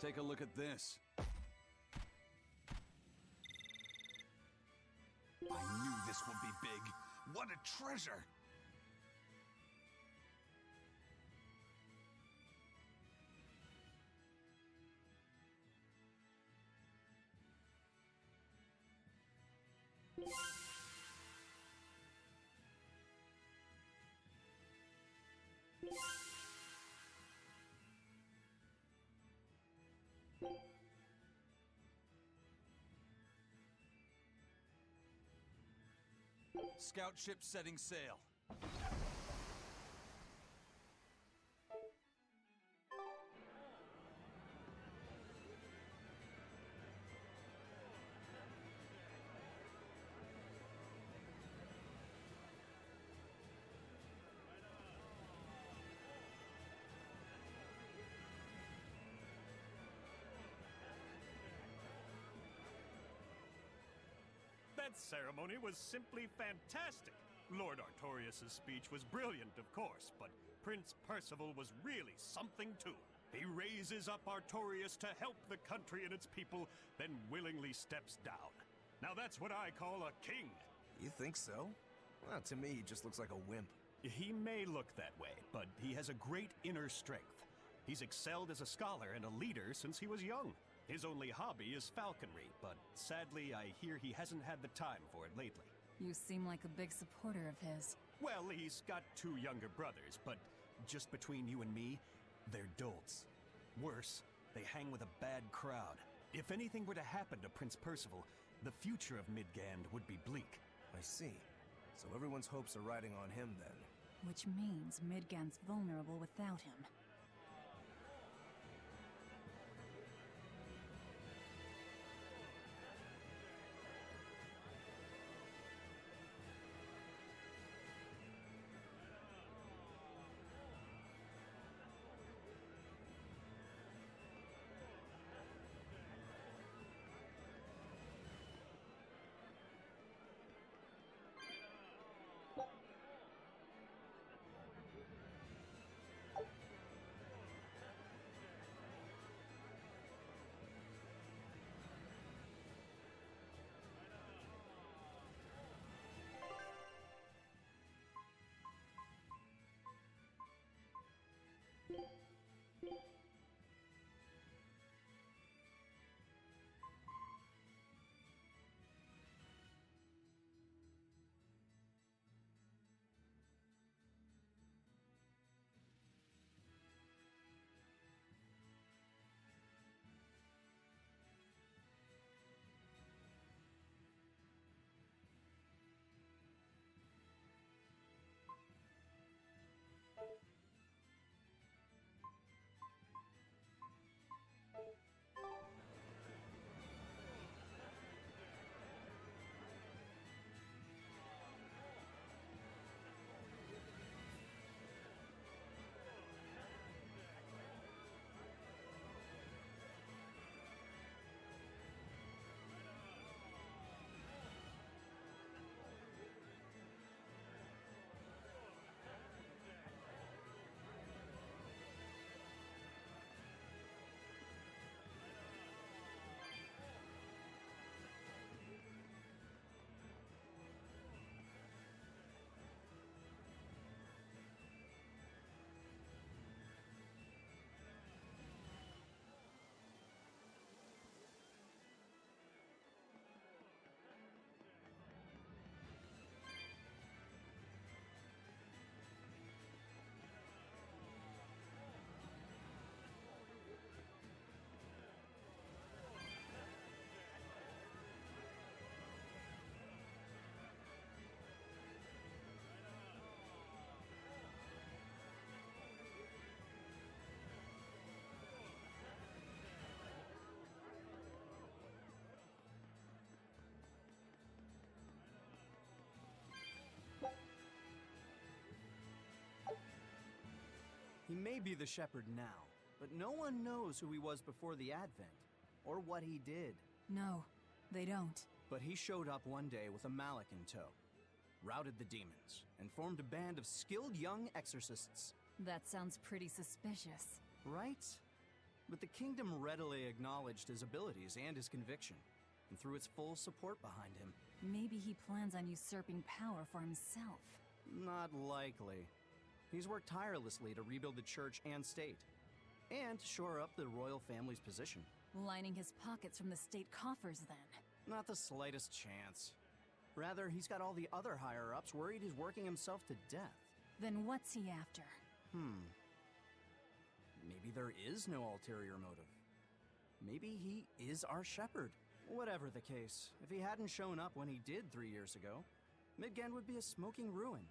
Take a look at this. I knew this would be big. What a treasure! Scout ship setting sail. That ceremony was simply fantastic. Lord Artorias' speech was brilliant, of course, but Prince Percival was really something too. He raises up Artorias to help the country and its people, then willingly steps down. Now that's what I call a king. You think so? Well, to me, he just looks like a wimp. He may look that way, but he has a great inner strength. He's excelled as a scholar and a leader since he was young. His only hobby is falconry, but sadly I hear he hasn't had the time for it lately. You seem like a big supporter of his. Well, he's got 2 younger brothers, but just between you and me, they're dolts. Worse, they hang with a bad crowd. If anything were to happen to Prince Percival, the future of Midgand would be bleak. I see. So everyone's hopes are riding on him then. Which means Midgand's vulnerable without him. He may be the shepherd now, but no one knows who he was before the Advent, or what he did. No, they don't. But he showed up one day with a mallet in tow, routed the demons, and formed a band of skilled young exorcists. That sounds pretty suspicious. Right? But the kingdom readily acknowledged his abilities and his conviction, and threw its full support behind him. Maybe he plans on usurping power for himself. Not likely. He's worked tirelessly to rebuild the church and state, and to shore up the royal family's position. Lining his pockets from the state coffers, then. Not the slightest chance. Rather, he's got all the other higher-ups worried he's working himself to death. Then what's he after? Maybe there is no ulterior motive. Maybe he is our shepherd. Whatever the case, if he hadn't shown up when he did 3 years ago, Midgand would be a smoking ruin.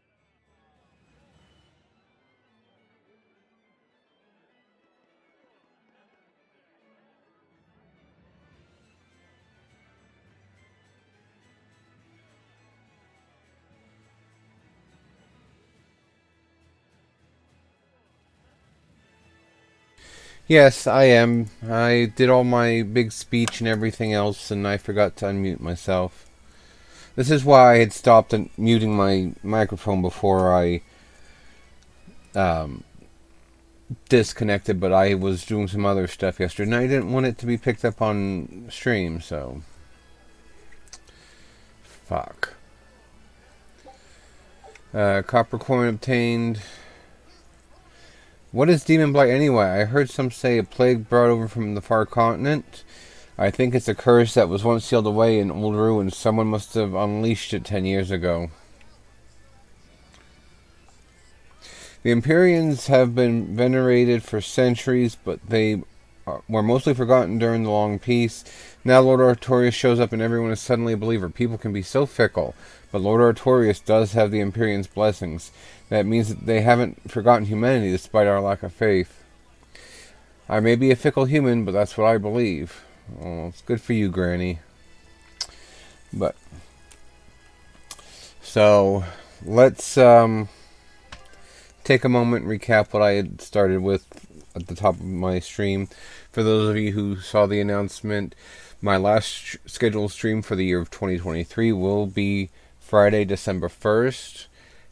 Yes, I am. I did all my big speech and everything else, and I forgot to unmute myself. This is why I had stopped muting my microphone before I disconnected, but I was doing some other stuff yesterday, and I didn't want it to be picked up on stream, so... Fuck. Copper coin obtained... What is Demon Blight anyway? I heard some say a plague brought over from the far continent. I think it's a curse that was once sealed away in old ruins. Someone must have unleashed it 10 years ago. The Empyreans have been venerated for centuries, but they were mostly forgotten during the Long Peace. Now Lord Artorias shows up and everyone is suddenly a believer. People can be so fickle, but Lord Artorias does have the Empyreans' blessings. That means that they haven't forgotten humanity despite our lack of faith. I may be a fickle human, but that's what I believe. Oh, it's good for you, Granny. But so let's take a moment and recap what I had started with at the top of my stream. For those of you who saw the announcement, my last scheduled stream for the year of 2023 will be Friday, December 1st.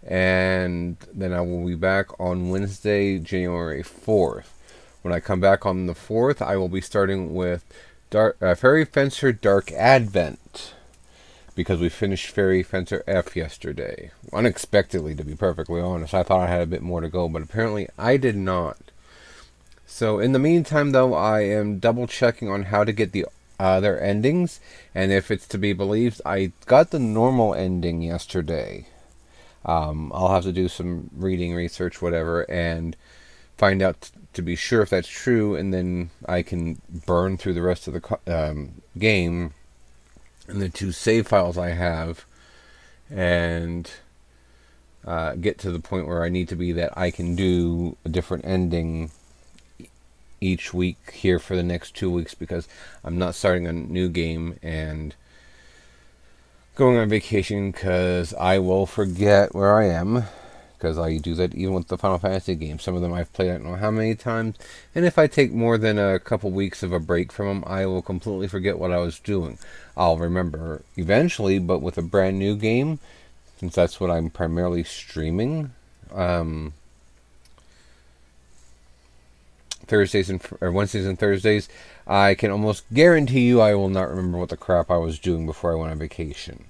And then I will be back on Wednesday, January 4th. When I come back on the 4th, I will be starting with Fairy Fencer Dark Advent, because we finished Fairy Fencer F yesterday. Unexpectedly, to be perfectly honest. I thought I had a bit more to go, but apparently I did not. So in the meantime, though, I am double checking on how to get the other endings, and if it's to be believed, I got the normal ending yesterday. I'll have to do some reading, research, whatever, and find out to be sure if that's true, and then I can burn through the rest of the game and the 2 save files I have, and get to the point where I need to be that I can do a different ending each week here for the next 2 weeks, because I'm not starting a new game and going on vacation, because I will forget where I am, because I do that even with the Final Fantasy games. Some of them I've played I don't know how many times, and if I take more than a couple weeks of a break from them, I will completely forget what I was doing. I'll remember eventually, but with a brand new game, since that's what I'm primarily streaming, Wednesdays and Thursdays, I can almost guarantee you I will not remember what the crap I was doing before I went on vacation.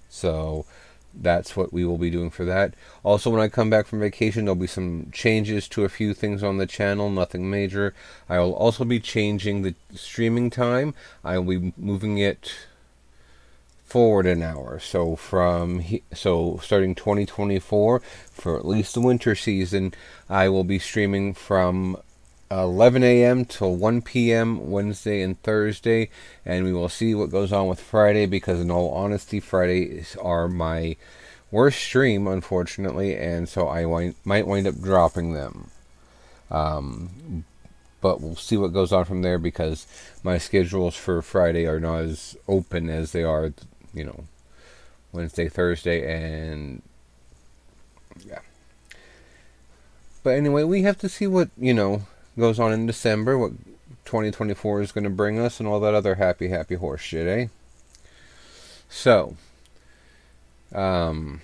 So that's what we will be doing for that. Also, when I come back from vacation, there'll be some changes to a few things on the channel, nothing major. I will also be changing the streaming time. I will be moving it forward an hour. So starting 2024, for at least the winter season, I will be streaming from 11 a.m. till 1 p.m. Wednesday and Thursday, and we will see what goes on with Friday, because in all honesty, Fridays are my worst stream, unfortunately, and so I might wind up dropping them. But we'll see what goes on from there, because my schedules for Friday are not as open as they are, Wednesday, Thursday, and yeah. But anyway, we have to see what, goes on in December, what 2024 is going to bring us, and all that other happy horse shit, eh? So, that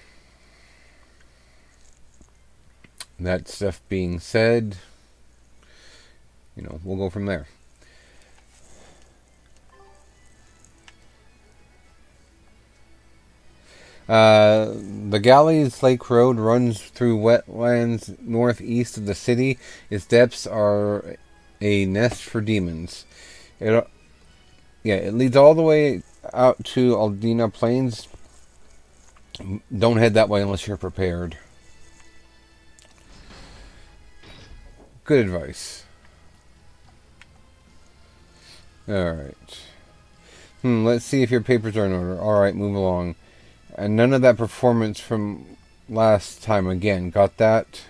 stuff being said, we'll go from there. The Galleys Lake Road runs through wetlands northeast of the city. Its depths are a nest for demons. It leads all the way out to Aldina Plains. Don't head that way unless you're prepared. Good advice. Alright. Let's see if your papers are in order. Alright, move along. And none of that performance from last time again. Got that?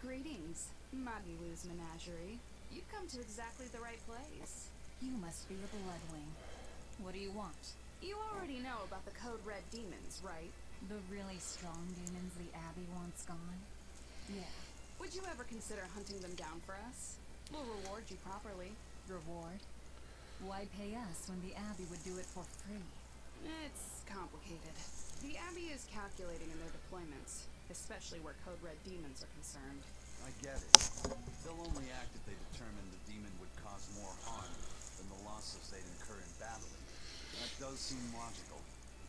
Greetings, Maggie's Menagerie. You've come to exactly the right place. You must be the Bloodwing. What do you want? You already know about the Code Red demons, right? The really strong demons the Abbey wants gone? Yeah. Would you ever consider hunting them down for us? We'll reward you properly. Reward? Why pay us when the Abbey would do it for free? It's complicated. The Abbey is calculating in their deployments, especially where Code Red demons are concerned. I get it. They'll only act if they determine the demon would cause more harm than the losses they'd incur in battling. That does seem logical.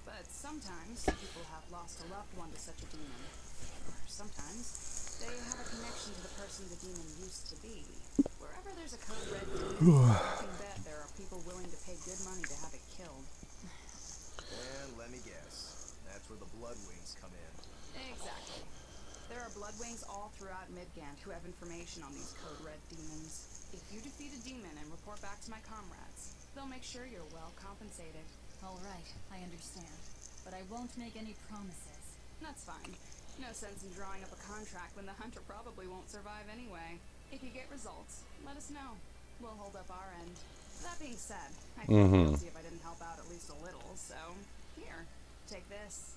But sometimes people have lost a loved one to such a demon. Or sometimes they have a connection to the person the demon used to be. Wherever there's a Code Red demon, you can bet there are people willing to pay good money to have it killed. And let me guess, that's where the Bloodwings come in. Exactly. There are Bloodwings all throughout Midgand who have information on these Code Red demons. If you defeat a demon and report back to my comrades, they'll make sure you're well compensated. All right, I understand. But I won't make any promises. That's fine. No sense in drawing up a contract when the hunter probably won't survive anyway. If you get results, let us know. We'll hold up our end. That being said, I feel guilty if I didn't help out at least a little, so here, take this.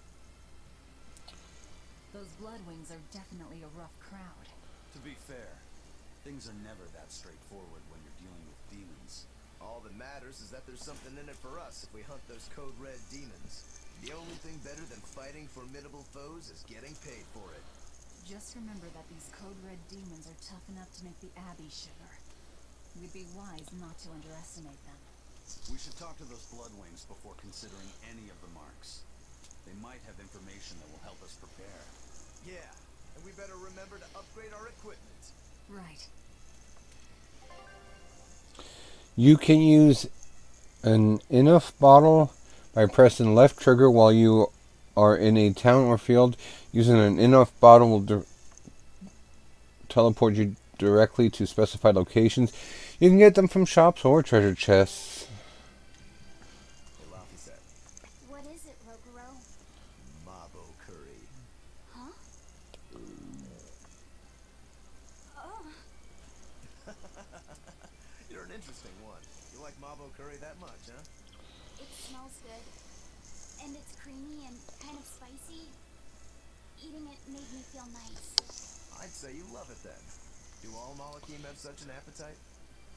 Those Bloodwings are definitely a rough crowd. To be fair, things are never that straightforward when you're dealing with demons. All that matters is that there's something in it for us if we hunt those Code Red demons. The only thing better than fighting formidable foes is getting paid for it. Just remember that these Code Red demons are tough enough to make the Abbey shiver. We'd be wise not to underestimate them. We should talk to those Bloodwings before considering any of the marks. They might have information that will help us prepare. Yeah, and we better remember to upgrade our equipment. Right. You can use an enough bottle by pressing left trigger while you are in a town or field. Using an enough bottle will teleport you directly to specified locations. You can get them from shops or treasure chests. Hey, Laffy said. What is it, Rogoro? Mabo curry. Huh? Oh. You're an interesting one. You like Mabo curry that much, huh? It smells good. And it's creamy and kind of spicy. Eating it made me feel nice. I'd say you love it then. Do all Malakim have such an appetite?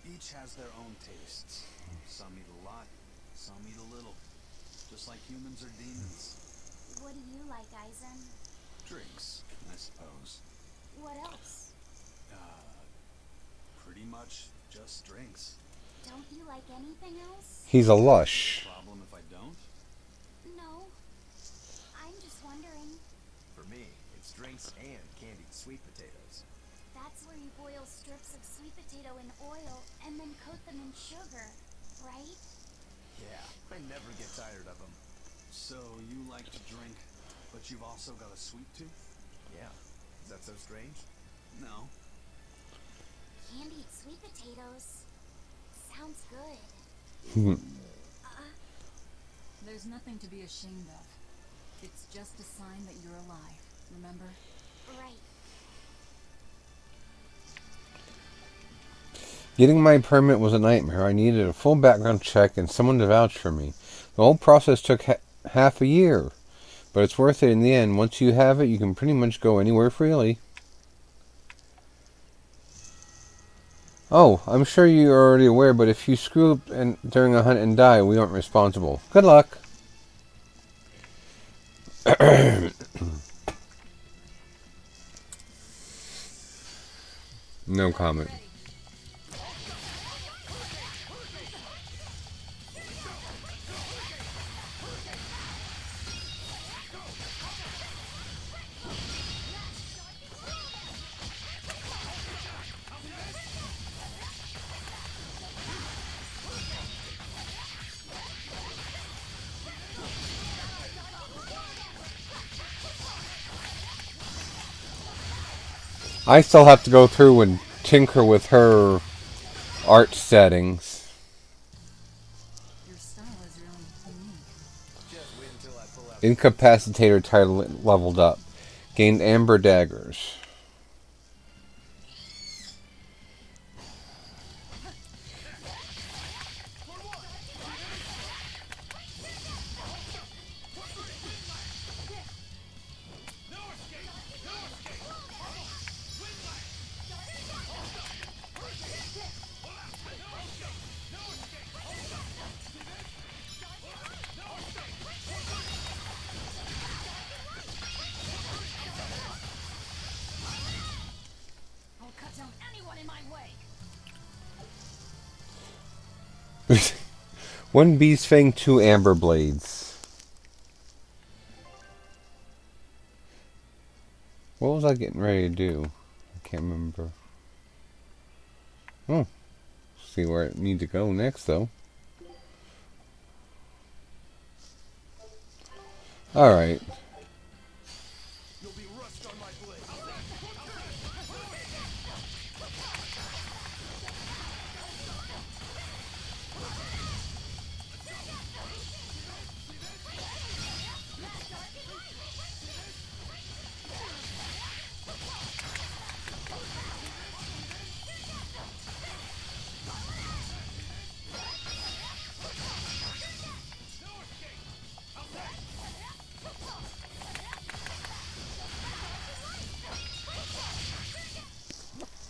Each has their own tastes. Some eat a lot, some eat a little. Just like humans or demons. What do you like, Aizen? Drinks, I suppose. What else? Pretty much just drinks. Don't you like anything else? He's a lush. Problem if I don't? No. I'm just wondering. For me, it's drinks and candied sweet potatoes. That's where you boil strips of sweet potato in oil and then coat them in sugar, right? Yeah, I never get tired of them. So you like to drink, but you've also got a sweet tooth? Yeah, is that so strange? No. Candied sweet potatoes. Sounds good. There's nothing to be ashamed of. It's just a sign that you're alive, remember? Right. Getting my permit was a nightmare. I needed a full background check and someone to vouch for me. The whole process took half a year. But it's worth it in the end. Once you have it, you can pretty much go anywhere freely. Oh, I'm sure you're already aware, but if you screw up during a hunt and die, we aren't responsible. Good luck. No comment. I still have to go through and tinker with her art settings. Your style is really unique. Just wait until I pull out. Incapacitator title leveled up. Gained amber daggers. I'll cut down anyone in my way. One beast fang, 2 amber blades. What was I getting ready to do? I can't remember. Oh. See where I need to go next, though. Alright. You'll be rust on my blade.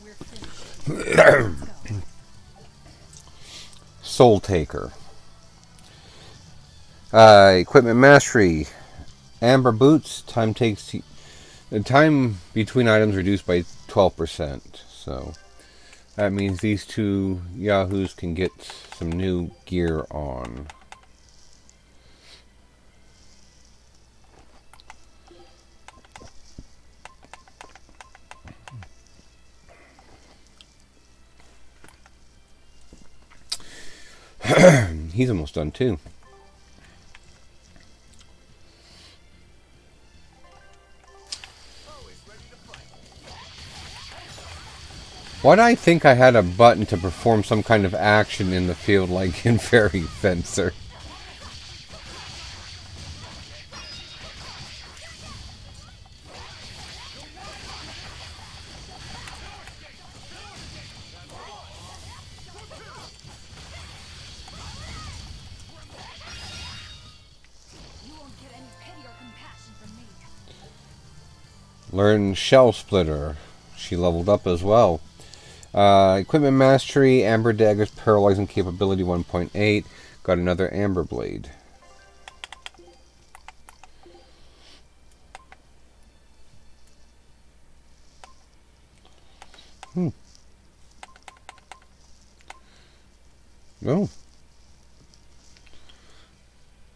We're finished. Let's go. Soul Taker. Equipment Mastery. Amber Boots. The time between items reduced by 12%. So that means these two yahoos can get some new gear on. He's almost done too. Why do I think I had a button to perform some kind of action in the field like in Fairy Fencer? You won't get any pity or compassion from me. Learn Shell Splitter. She leveled up as well. Equipment Mastery, Amber Daggers, Paralyzing Capability 1.8. Got another Amber Blade. Oh.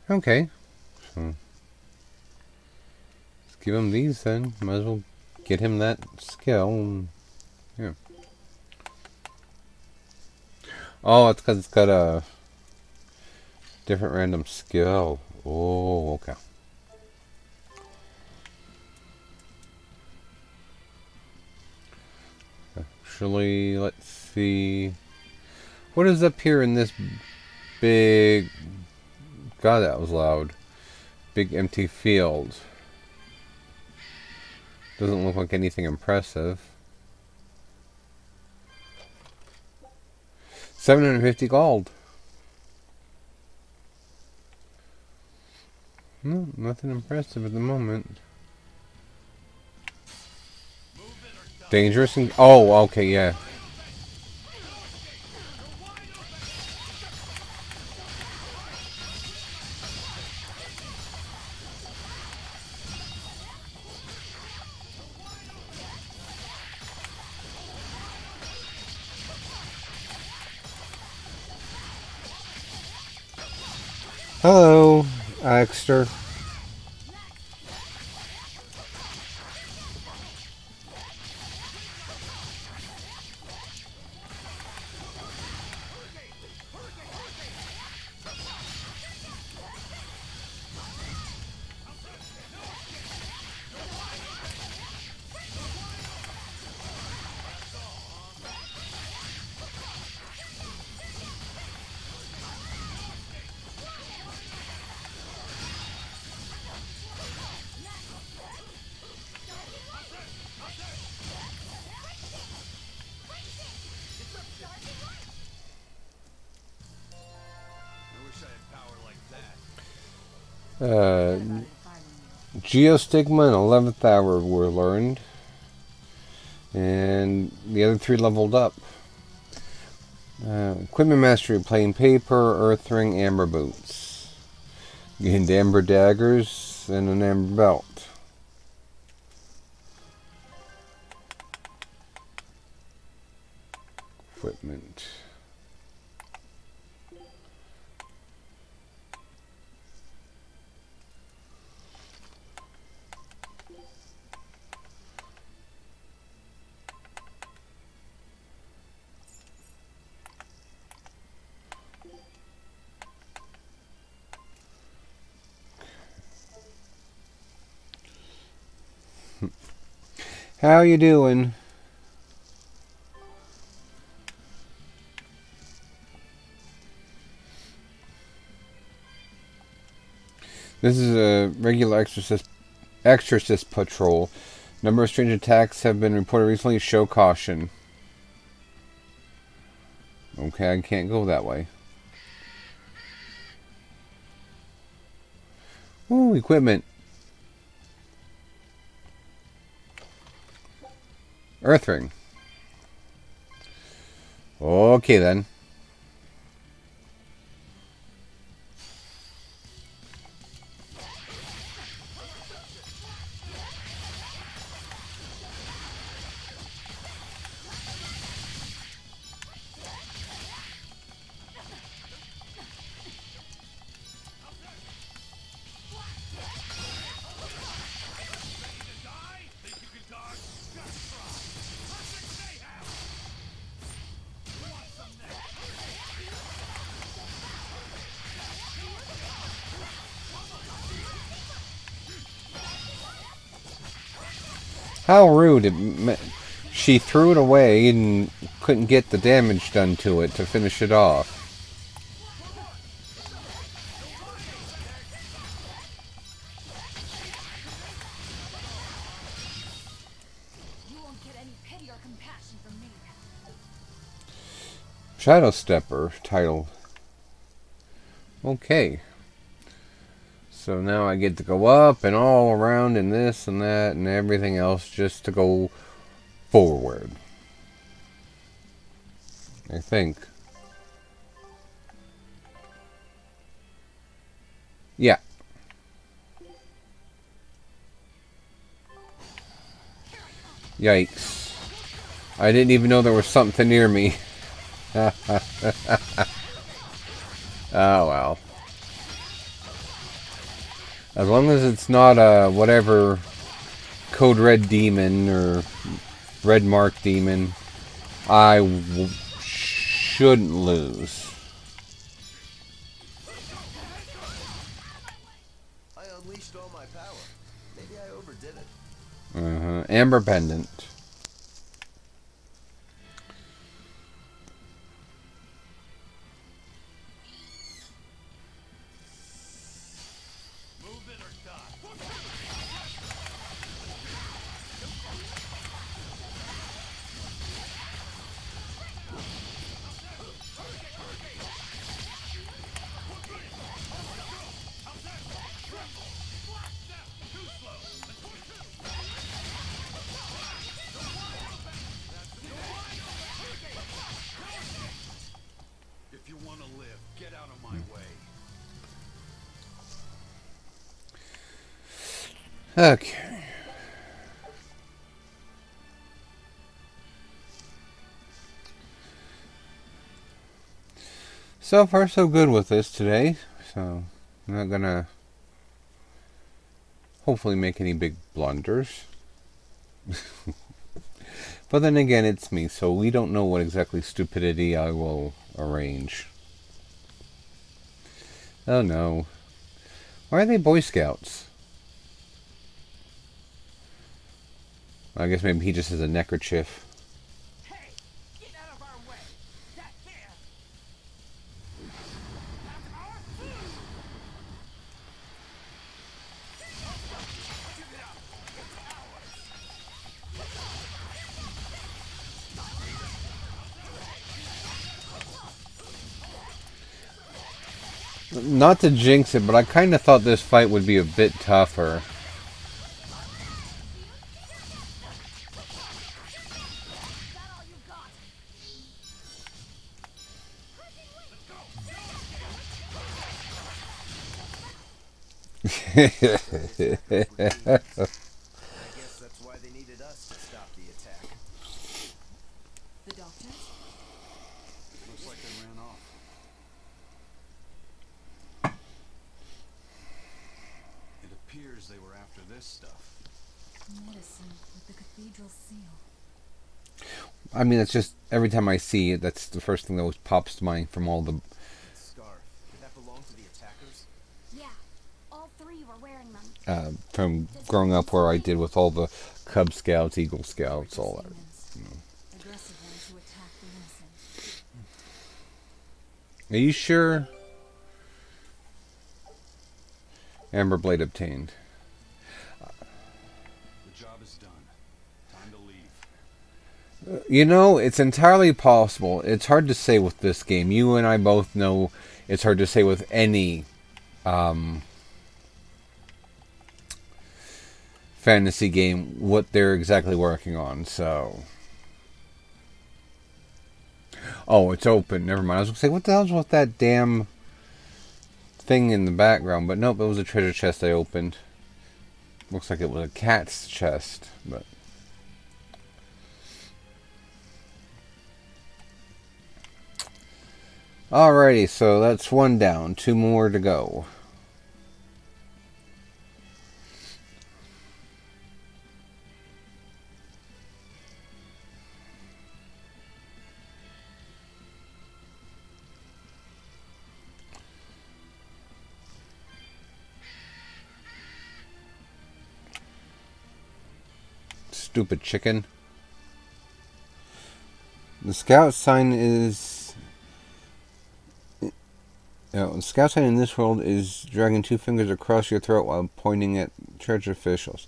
Okay. So, let's give him these then. Might as well get him that skill. And, yeah. Oh, it's because it's got a different random skill. Oh, okay. Actually, let's see. What is up here in this big... God, that was loud. Big empty field. Doesn't look like anything impressive. 750 gold. No, nothing impressive at the moment. Dangerous and... Oh, okay, yeah. Hello, Axter. I wish I had power like that. Geostigma and 11th Hour were learned. And the other 3 leveled up. Equipment Mastery, Plain Paper, Earth Ring, Amber Boots. Gained Amber Daggers and an Amber Belt. Equipment. How you doing? This is a regular exorcist patrol. Number of strange attacks have been reported recently. Show caution. Okay, I can't go that way. Ooh, equipment. Earth Ring. Okay then. How rude. She threw it away and couldn't get the damage done to it to finish it off. You won't get any pity or compassion from me. Shadow Stepper title. Okay. So now I get to go up and all around and this and that and everything else just to go forward. I think. Yeah. Yikes. I didn't even know there was something near me. Oh well. As long as it's not a whatever Code Red Demon or Red Mark Demon, I shouldn't lose. I unleashed all my power. Maybe I overdid it. Amber Pendant. If you want to live, get out of my way. Okay. So far so good with this today. So I'm not gonna hopefully make any big blunders. But then again, it's me, so we don't know what exactly stupidity I will arrange. Oh no. Why are they Boy Scouts? I guess maybe he just has a neckerchief. Hey, get out of our way! That there! That's our food! Give it up! It's ours! Not to jinx it, but I kind of thought this fight would be a bit tougher. Is that all you got? I guess that's why they needed us to stop the attack. The doctors? Looks like they ran off. It appears they were after this stuff. Medicine with the cathedral seal. I mean, it's just every time I see it, that's the first thing that always pops to mind from all the Scarf. Did that belong to the attackers? Yeah, all three were wearing them. from growing up where I did with all the Cub Scouts, Eagle Scouts, all that. Demons. Aggressive ones who attack the innocent. Are you sure? Amber Blade obtained. The job is done. Time to leave. You know, it's entirely possible. It's hard to say with this game. You and I both know it's hard to say with any fantasy game what they're exactly working on. So, oh, it's open. Never mind. I was gonna say, what the hell's with that damn thing in the background? But nope, it was a treasure chest I opened. Looks like it was a cat's chest, but. Alrighty, so that's one down. 2 more to go. Stupid chicken. The scout sign is... the scout sign in this world is dragging 2 fingers across your throat while pointing at church officials.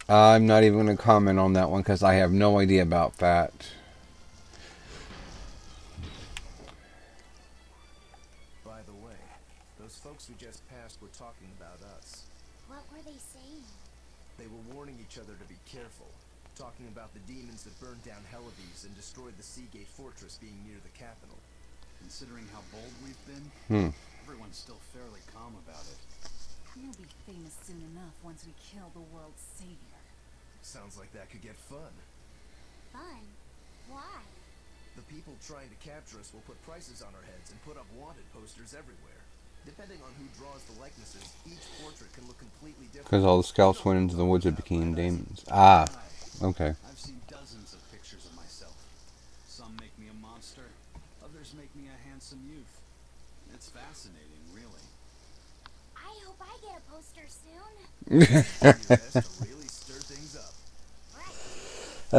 I'm not even going to comment on that one because I have no idea about that. By the way, those folks we just passed were talking about us. What were they saying? They were warning each other to be careful, talking about the demons that burned down Helives and destroyed the Seagate Fortress being near the capital. Considering how bold we've been, everyone's still fairly calm about it. We'll be famous soon enough once we kill the world's savior. Sounds like that could get fun. Fun? Why? The people trying to capture us will put prices on our heads and put up wanted posters everywhere. Depending on who draws the likenesses, each portrait can look completely different. Because all the scouts went into the woods and became demons. Ah, okay. I've seen dozens of pictures of myself. Some make me a monster, others make me a handsome youth. It's fascinating, really. I hope I get a poster soon. Do your best to really stir things up. Right.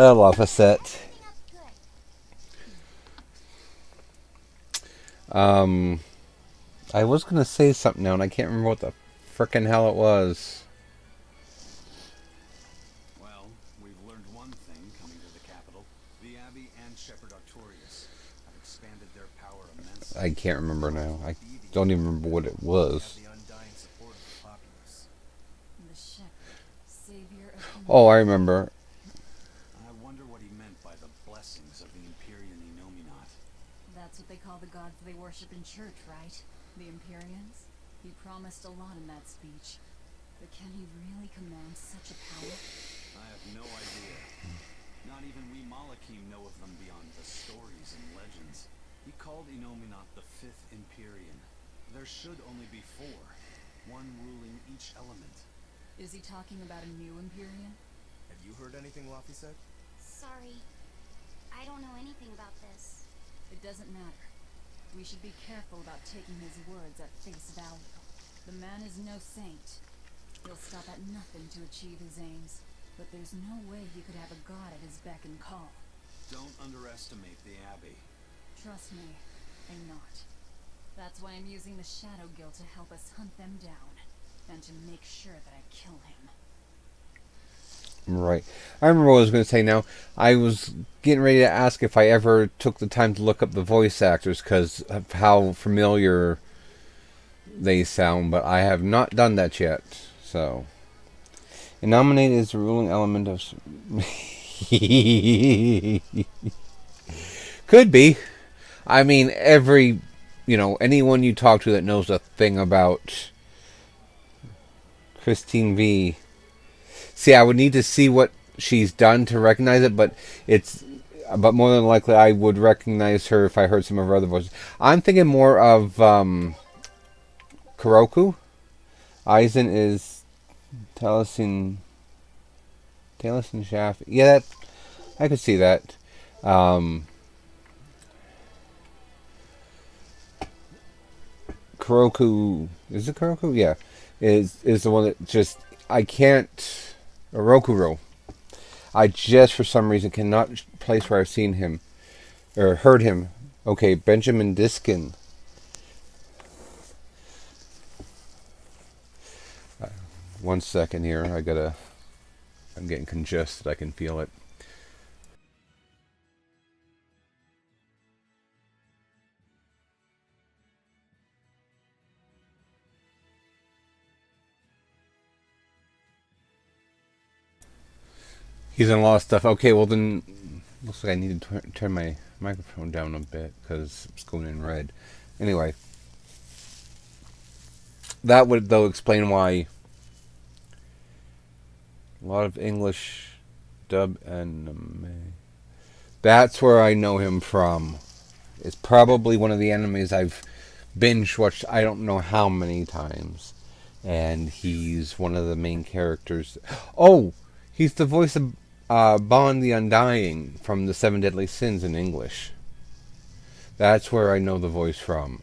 I love a set. Everything up good. I was going to say something now, and I can't remember what the frickin' hell it was. Well, we've learned one thing coming to the capital. The Abbey and Shepherd Artorias have expanded their power immensely. I can't remember now. I don't even remember what it was. The undying support of the populace. The shepherd, savior of humanity. Oh, I remember. I wonder what he meant by the blessings of the Empyrean Enominat. That's what they call the gods they worship in church, right? The Empyreans? He promised a lot in that speech. But can he really command such a power? I have no idea. Not even we Malachim know of them beyond the stories and legends. He called Innominat the Fifth Empyrean. There should only be four, one ruling each element. Is he talking about a new Empyrean? Have you heard anything Laufey said? Sorry. I don't know anything about this. It doesn't matter. We should be careful about taking his words at face value. The man is no saint. He'll stop at nothing to achieve his aims, but there's no way he could have a god at his beck and call. Don't underestimate the Abbey. Trust me, I'm not. That's why I'm using the Shadow Guild to help us hunt them down, and to make sure that I kill him. Right. I remember what I was going to say now. I was getting ready to ask if I ever took the time to look up the voice actors because of how familiar they sound, but I have not done that yet. So, Innominate is the ruling element of... Could be. I mean, anyone you talk to that knows a thing about Christine V. See, I would need to see what she's done to recognize it, but more than likely I would recognize her if I heard some of her other voices. I'm thinking more of Kuroku. Aizen is Taliesin Shaft. Yeah, I could see that. Kuroku, is it Kuroku? Yeah, is the one that just I can't. Rokuro. I just for some reason cannot place where I've seen him or heard him. Okay, Benjamin Diskin. One second here. I'm getting congested. I can feel it. He's in a lot of stuff. Okay, well then, looks like I need to turn my microphone down a bit because it's going in red. Anyway, that would though explain why a lot of English dub anime. That's where I know him from. It's probably one of the animes I've binge watched I don't know how many times, and he's one of the main characters. Oh, he's the voice of Bon the Undying from the Seven Deadly Sins in English. That's where I know the voice from.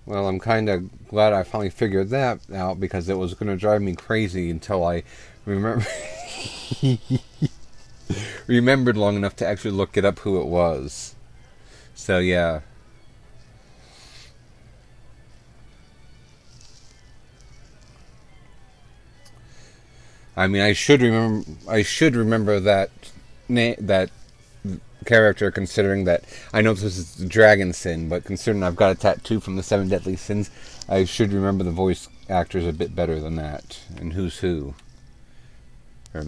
Well, I'm kind of glad I finally figured that out because it was going to drive me crazy until I remembered long enough to actually look it up who it was. So yeah. I mean, I should remember that character, considering that I know this is the Dragon Sin, but considering I've got a tattoo from the Seven Deadly Sins, I should remember the voice actors a bit better than that. And who's who. Or,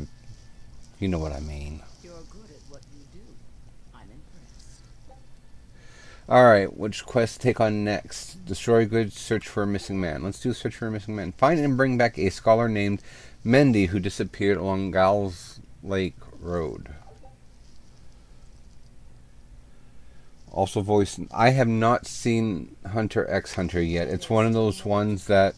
you know what I mean. You're good at what you do. I'm impressed. Alright, which quest to take on next? Destroy goods, search for a missing man. Let's do search for a missing man. Find and bring back a scholar named Mendy who disappeared along Galls Lake Road. Also voiced... I have not seen Hunter x Hunter yet. It's one of those ones that...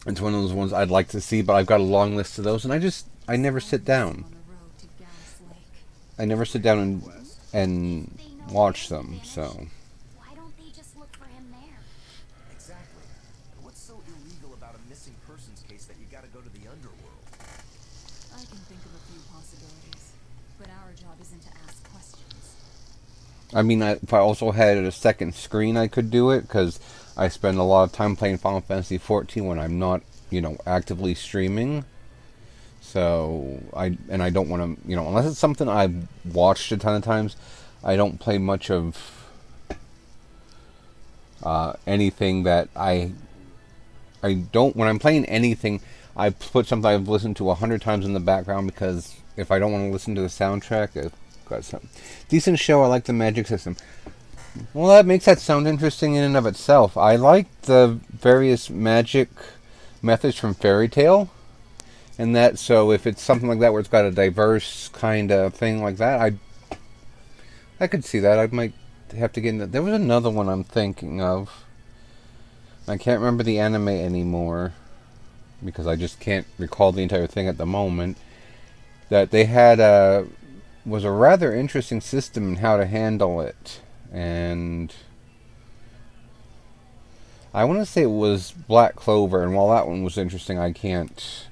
it's one of those ones I'd like to see, but I've got a long list of those, and I never sit down. I never sit down and watch them, so... Why don't they just look for him there? Exactly. What's so illegal about a missing persons case that you gotta go to the underworld? I can think of a few possibilities, but our job isn't to ask questions. I mean, if I also had a second screen, I could do it, because I spend a lot of time playing Final Fantasy XIV when I'm not, actively streaming. So, I don't want to, unless it's something I've watched a ton of times, I don't play much of anything that I don't, when I'm playing anything, I put something I've listened to 100 times in the background because if I don't want to listen to the soundtrack, I've got some decent show. I like the magic system. Well, that makes that sound interesting in and of itself. I like the various magic methods from Fairy Tail, and that, so if it's something like that where it's got a diverse kind of thing like that, I could see that. I might have to get into. There was another one I'm thinking of. I can't remember the anime anymore because I just can't recall the entire thing at the moment. That they had was a rather interesting system in how to handle it. And I want to say it was Black Clover, and while that one was interesting, I can't,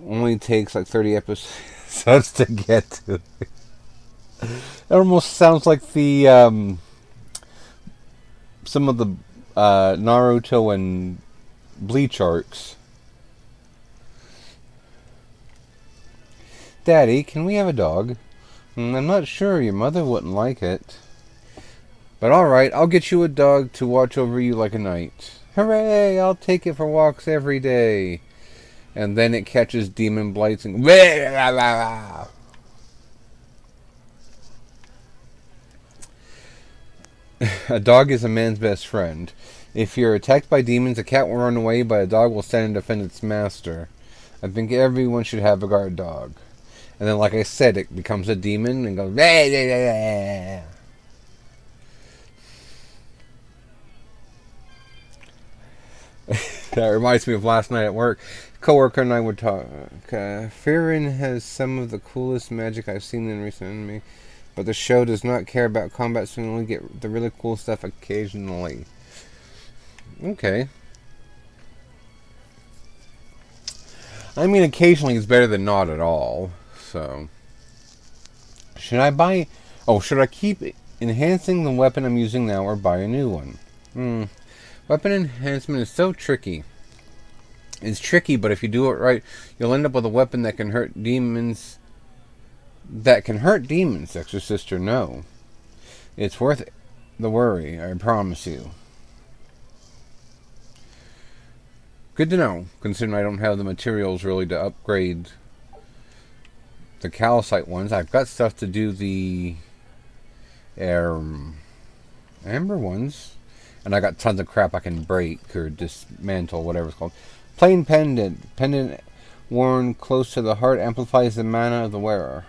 only takes like 30 episodes to get to it. It almost sounds like the some of the Naruto and Bleach arcs. Daddy, can we have a dog? I'm not sure. Your mother wouldn't like it. But alright, I'll get you a dog to watch over you like a knight. Hooray! I'll take it for walks every day. And then it catches demon blights and... A dog is a man's best friend. If you're attacked by demons, a cat will run away, but a dog will stand and defend its master. I think everyone should have a guard dog. And then, like I said, it becomes a demon and goes... That reminds me of last night at work. Coworker and I would talk. Firin has some of the coolest magic I've seen in recent anime, but the show does not care about combat, so we only get the really cool stuff occasionally. Okay. I mean, occasionally is better than not at all. So, should I buy... Oh, should I keep enhancing the weapon I'm using now or buy a new one? Weapon enhancement is so tricky. It's tricky, but if you do it right, you'll end up with a weapon that can hurt demons. That can hurt demons, Exorcist or no. It's worth the worry, I promise you. Good to know, considering I don't have the materials really to upgrade the calcite ones. I've got stuff to do the amber ones, and I got tons of crap I can break or dismantle, whatever it's called. Plain pendant worn close to the heart amplifies the mana of the wearer.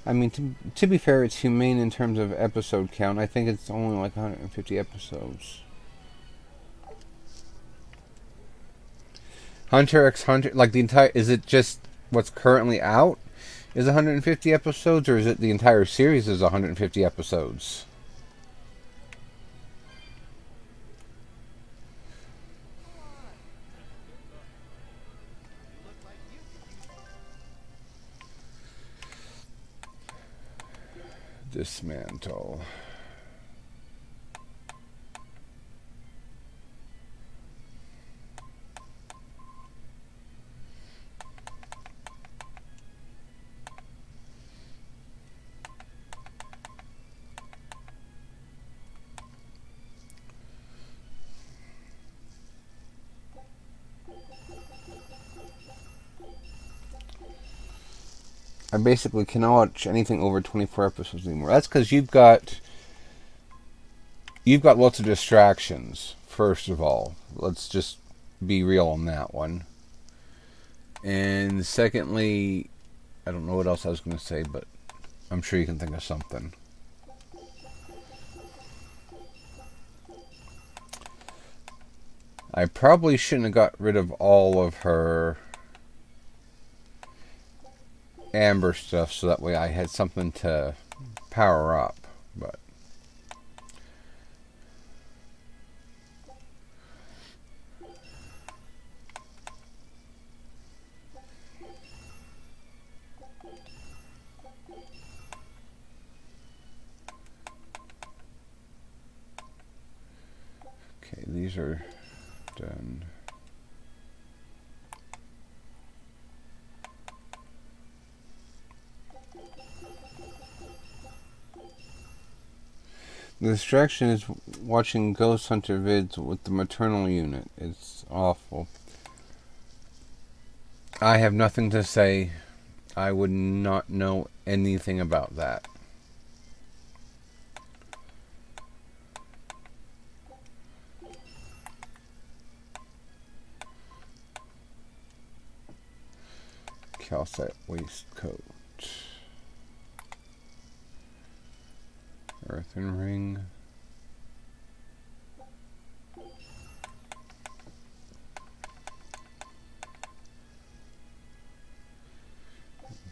I mean, to be fair, it's humane in terms of episode count. I think it's only like 150 episodes. Hunter x Hunter, like the entire, is it just what's currently out is 150 episodes, or is it the entire series is 150 episodes? Dismantle. I basically cannot watch anything over 24 episodes anymore. That's because you've got lots of distractions. First of all, let's just be real on that one. And secondly, I don't know what else I was going to say, but I'm sure you can think of something. I probably shouldn't have got rid of all of her amber stuff, so that way I had something to power up, but okay, these are done. The distraction is watching Ghost Hunter vids with the maternal unit. It's awful. I have nothing to say. I would not know anything about that. Calcite waistcoat. Earthen ring.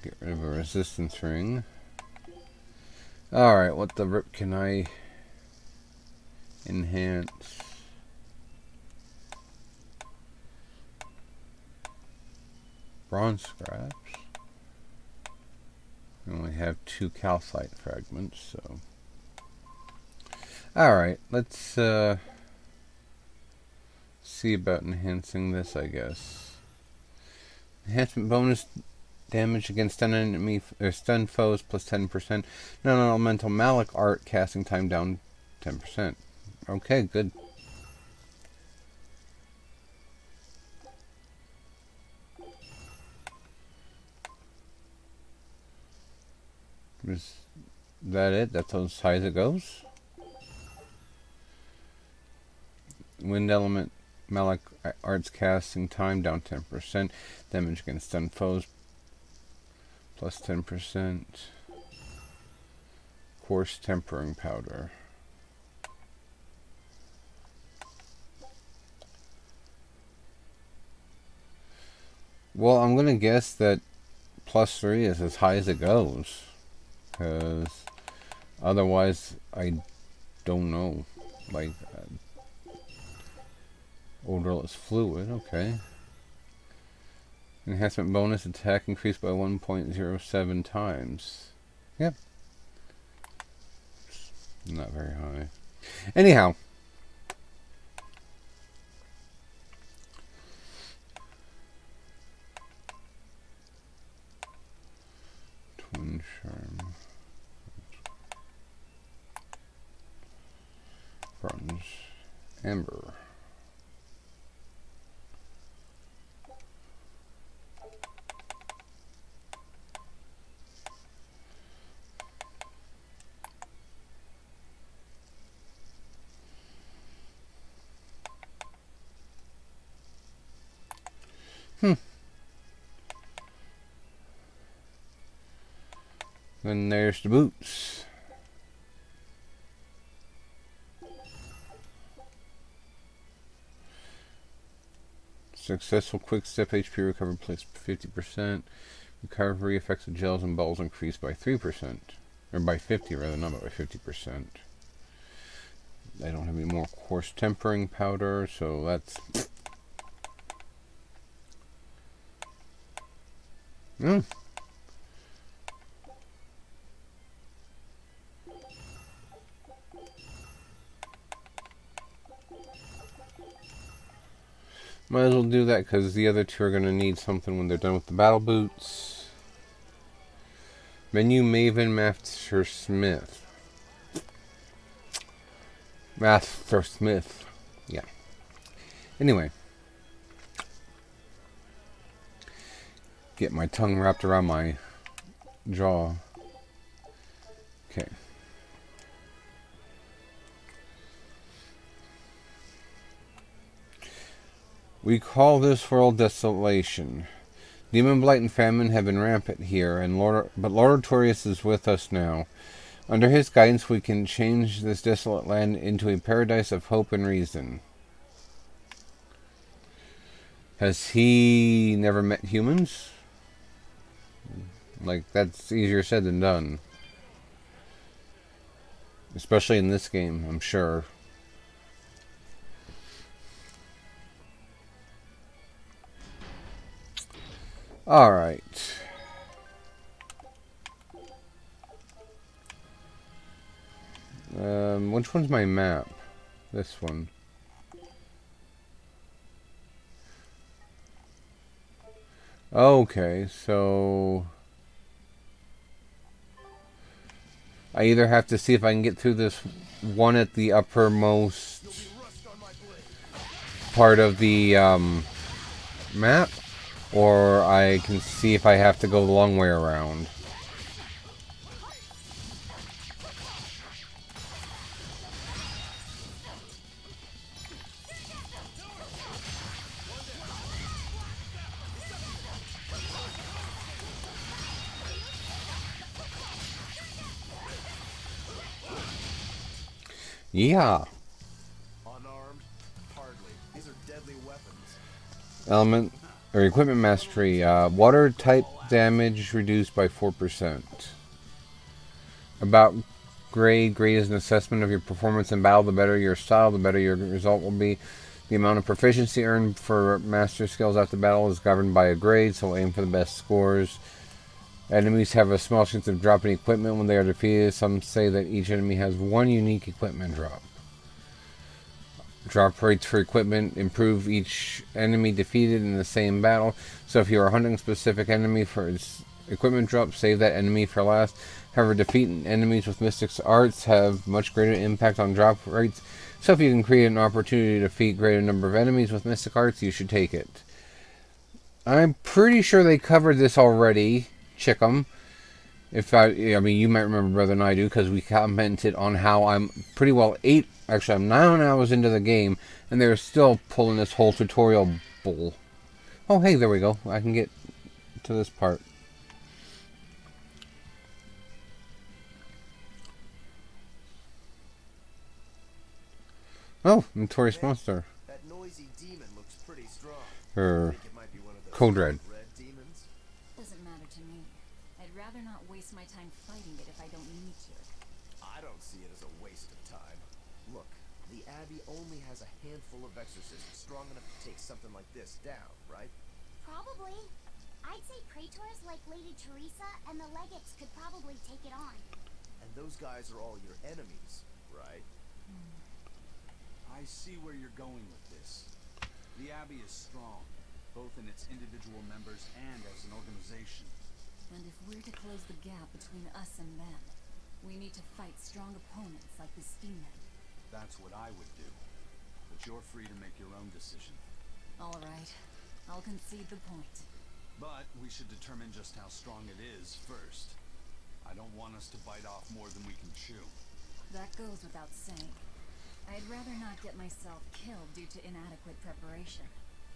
Get rid of a resistance ring. Alright, what the rip can I enhance? Bronze scraps. I only have 2 calcite fragments, so. Alright, let's see about enhancing this, I guess. Enhancement bonus damage against stun enemy or stun foes plus 10%. Non-elemental Malic art casting time down 10%. Okay, good. Is that it? That's as high as it goes? Wind element Malic arts casting time down 10%. Damage against stun foes plus 10%. Coarse tempering powder. Well, I'm gonna guess that +3 is as high as it goes. Because otherwise, I don't know. Like, odorless fluid, okay. Enhancement bonus attack increased by 1.07 times. Yep. Not very high. Anyhow. Twin charm. Bronze. Amber. Then there's the boots. Successful quick step HP recovery plus 50%. Recovery effects of gels and balls increased by 3%. Or by 50 rather, not by 50%. I don't have any more coarse tempering powder, so that's... Might as well do that because the other two are going to need something when they're done with the battle boots. Menu Maven Master Smith. Master Smith. Yeah. Anyway. Get my tongue wrapped around my jaw. Okay. We call this world desolation. Demon blight and famine have been rampant here, but Lord Artorias is with us now. Under his guidance, we can change this desolate land into a paradise of hope and reason. Has he never met humans? Like, that's easier said than done. Especially in this game, I'm sure. Alright. Which one's my map? This one. Okay, so... I either have to see if I can get through this one at the uppermost part of the map, or I can see if I have to go the long way around. Yeah. Unarmed? Hardly. These are deadly weapons. Element or equipment mastery. Water type damage reduced by 4%. About grade. Grade is an assessment of your performance in battle. The better your style, the better your result will be. The amount of proficiency earned for master skills after battle is governed by a grade, so aim for the best scores. Enemies have a small chance of dropping equipment when they are defeated. Some say that each enemy has one unique equipment drop. Drop rates for equipment improve each enemy defeated in the same battle. So if you are hunting a specific enemy for its equipment drop, save that enemy for last. However, defeating enemies with Mystic's arts have much greater impact on drop rates. So if you can create an opportunity to defeat greater number of enemies with Mystic arts, you should take it. I'm pretty sure they covered this already. Check them. If I mean, you might remember better than I do because we commented on how I'm pretty well I'm 9 hours into the game and they're still pulling this whole tutorial bull. Oh, hey, there we go. I can get to this part. Oh, notorious monster. That noisy demon looks pretty strong. Her Think it might be one of those Code Red. red demons? Doesn't matter to me. I'd rather not waste my time fighting it if I don't need to. I don't see it as a waste of time. Look, the Abbey only has a handful of exorcists strong enough to take something like this down, right? Probably. I'd say praetors like Lady Teresa and the legates could probably take it on. And those guys are all your enemies, right? I see where you're going with this. The Abbey is strong, both in its individual members and as an organization. And if we're to close the gap between us and them, we need to fight strong opponents like this demon. That's what I would do. But you're free to make your own decision. All right. I'll concede the point. But we should determine just how strong it is first. I don't want us to bite off more than we can chew. That goes without saying. I'd rather not get myself killed due to inadequate preparation.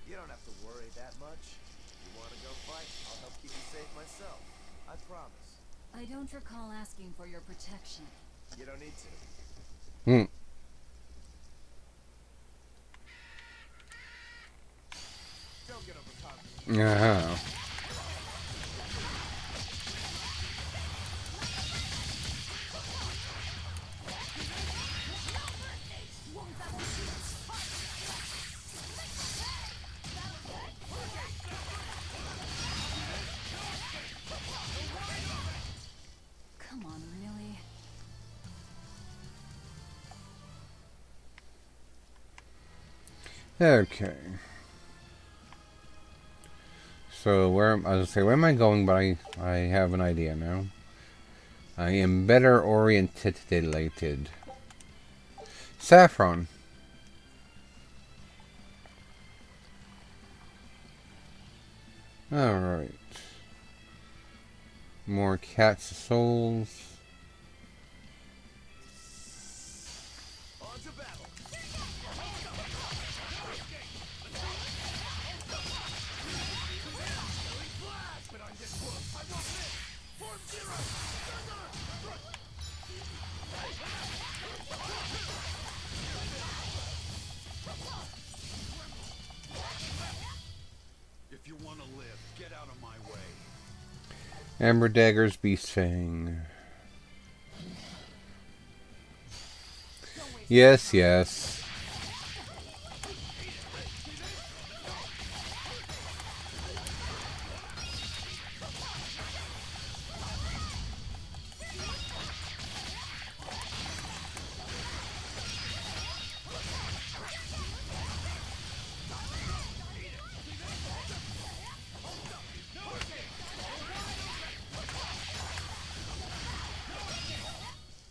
You don't have to worry that much. You want to go fight? I'll help keep you safe myself. I promise. I don't recall asking for your protection. You don't need to. Don't get overconfident. Come on, really? Okay. So where am I going? But I have an idea now. I am better orientated. Saffron. All right. More cats' souls. On to battle. If you want to live, get out of my way. Amber Daggers, Beast Fang. Yes, yes.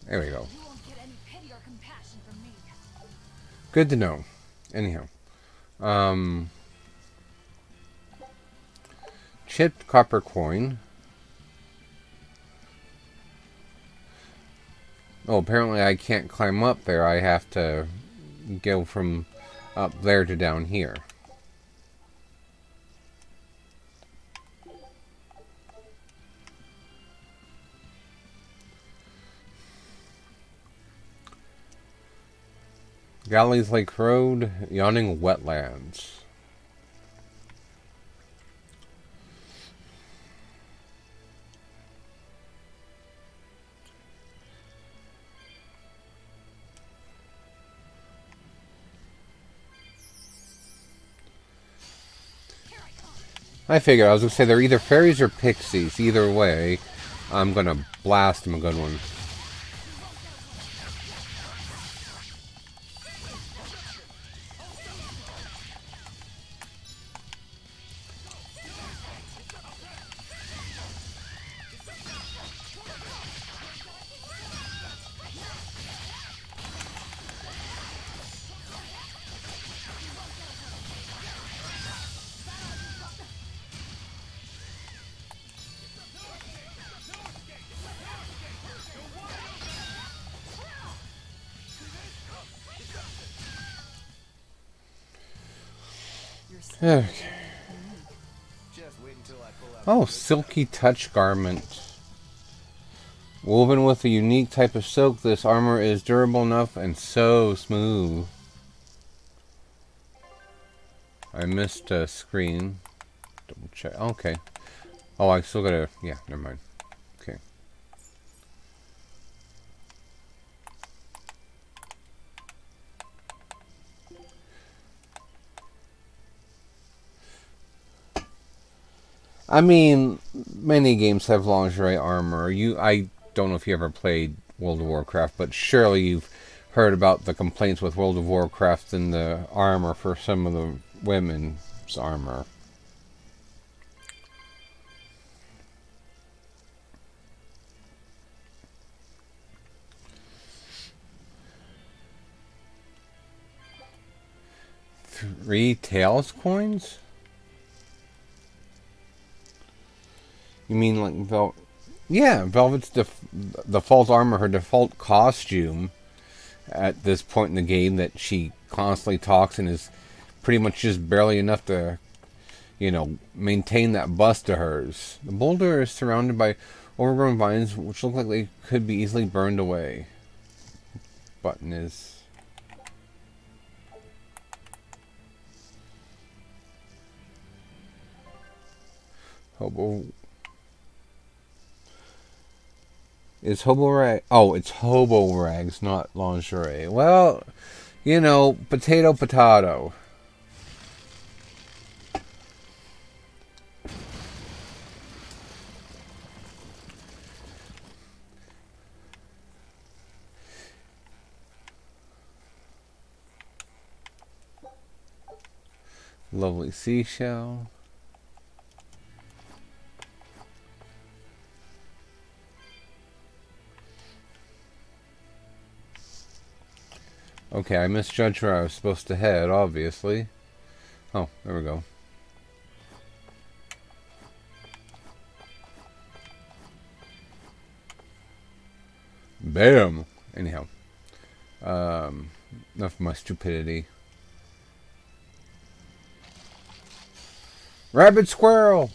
There we go. You won't get any pity or compassion from me. Good to know. Anyhow. chipped copper coin. Oh, apparently I can't climb up there. I have to go from up there to down here. Galleys Lake Road, Yawning Wetlands. I figure, I was going to say, they're either fairies or pixies. Either way, I'm going to blast them a good one. Okay. Just wait until I pull out. Oh, silky touch garment. Woven with a unique type of silk, this armor is durable enough and so smooth. I missed a screen. Double check. Okay. Oh, I still gotta. Yeah, never mind. Okay. I mean, many games have lingerie armor. I don't know if you ever played World of Warcraft, but surely you've heard about the complaints with World of Warcraft and the armor for some of the women's armor. Three Tails coins? You mean like yeah, Velvet's default armor, her default costume at this point in the game that she constantly talks and is pretty much just barely enough to, you know, maintain that bust of hers. The boulder is surrounded by overgrown vines which look like they could be easily burned away. Button is... Hobo... Is hobo rag? Oh, it's hobo rags, not lingerie. Well, you know, potato, potato. Lovely seashell. Okay, I misjudged where I was supposed to head, obviously. Oh, there we go. Bam! Anyhow. Enough of my stupidity. Rabbit squirrel!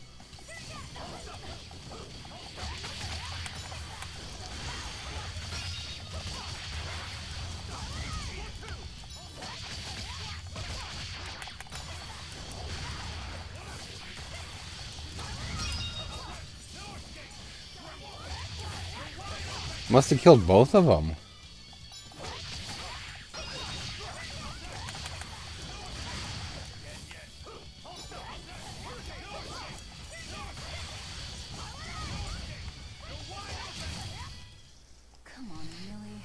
Must have killed both of them. Come on, really?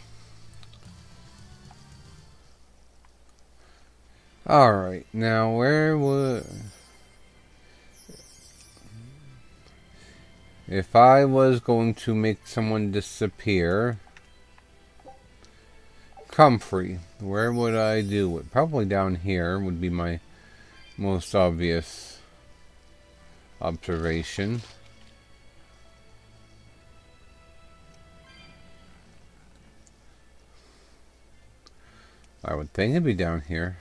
Alright, now where would... If I was going to make someone disappear... Comfrey, where would I do it? Probably down here would be my most obvious observation. I would think it'd be down here.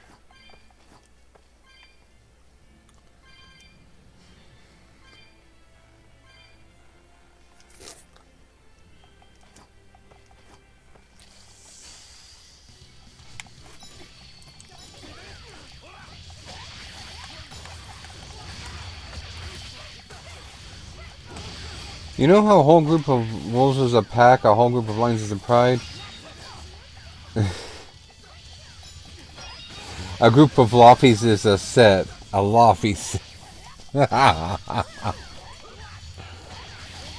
You know how a whole group of wolves is a pack, a whole group of lions is a pride? A group of lofties is a set. A lofty set.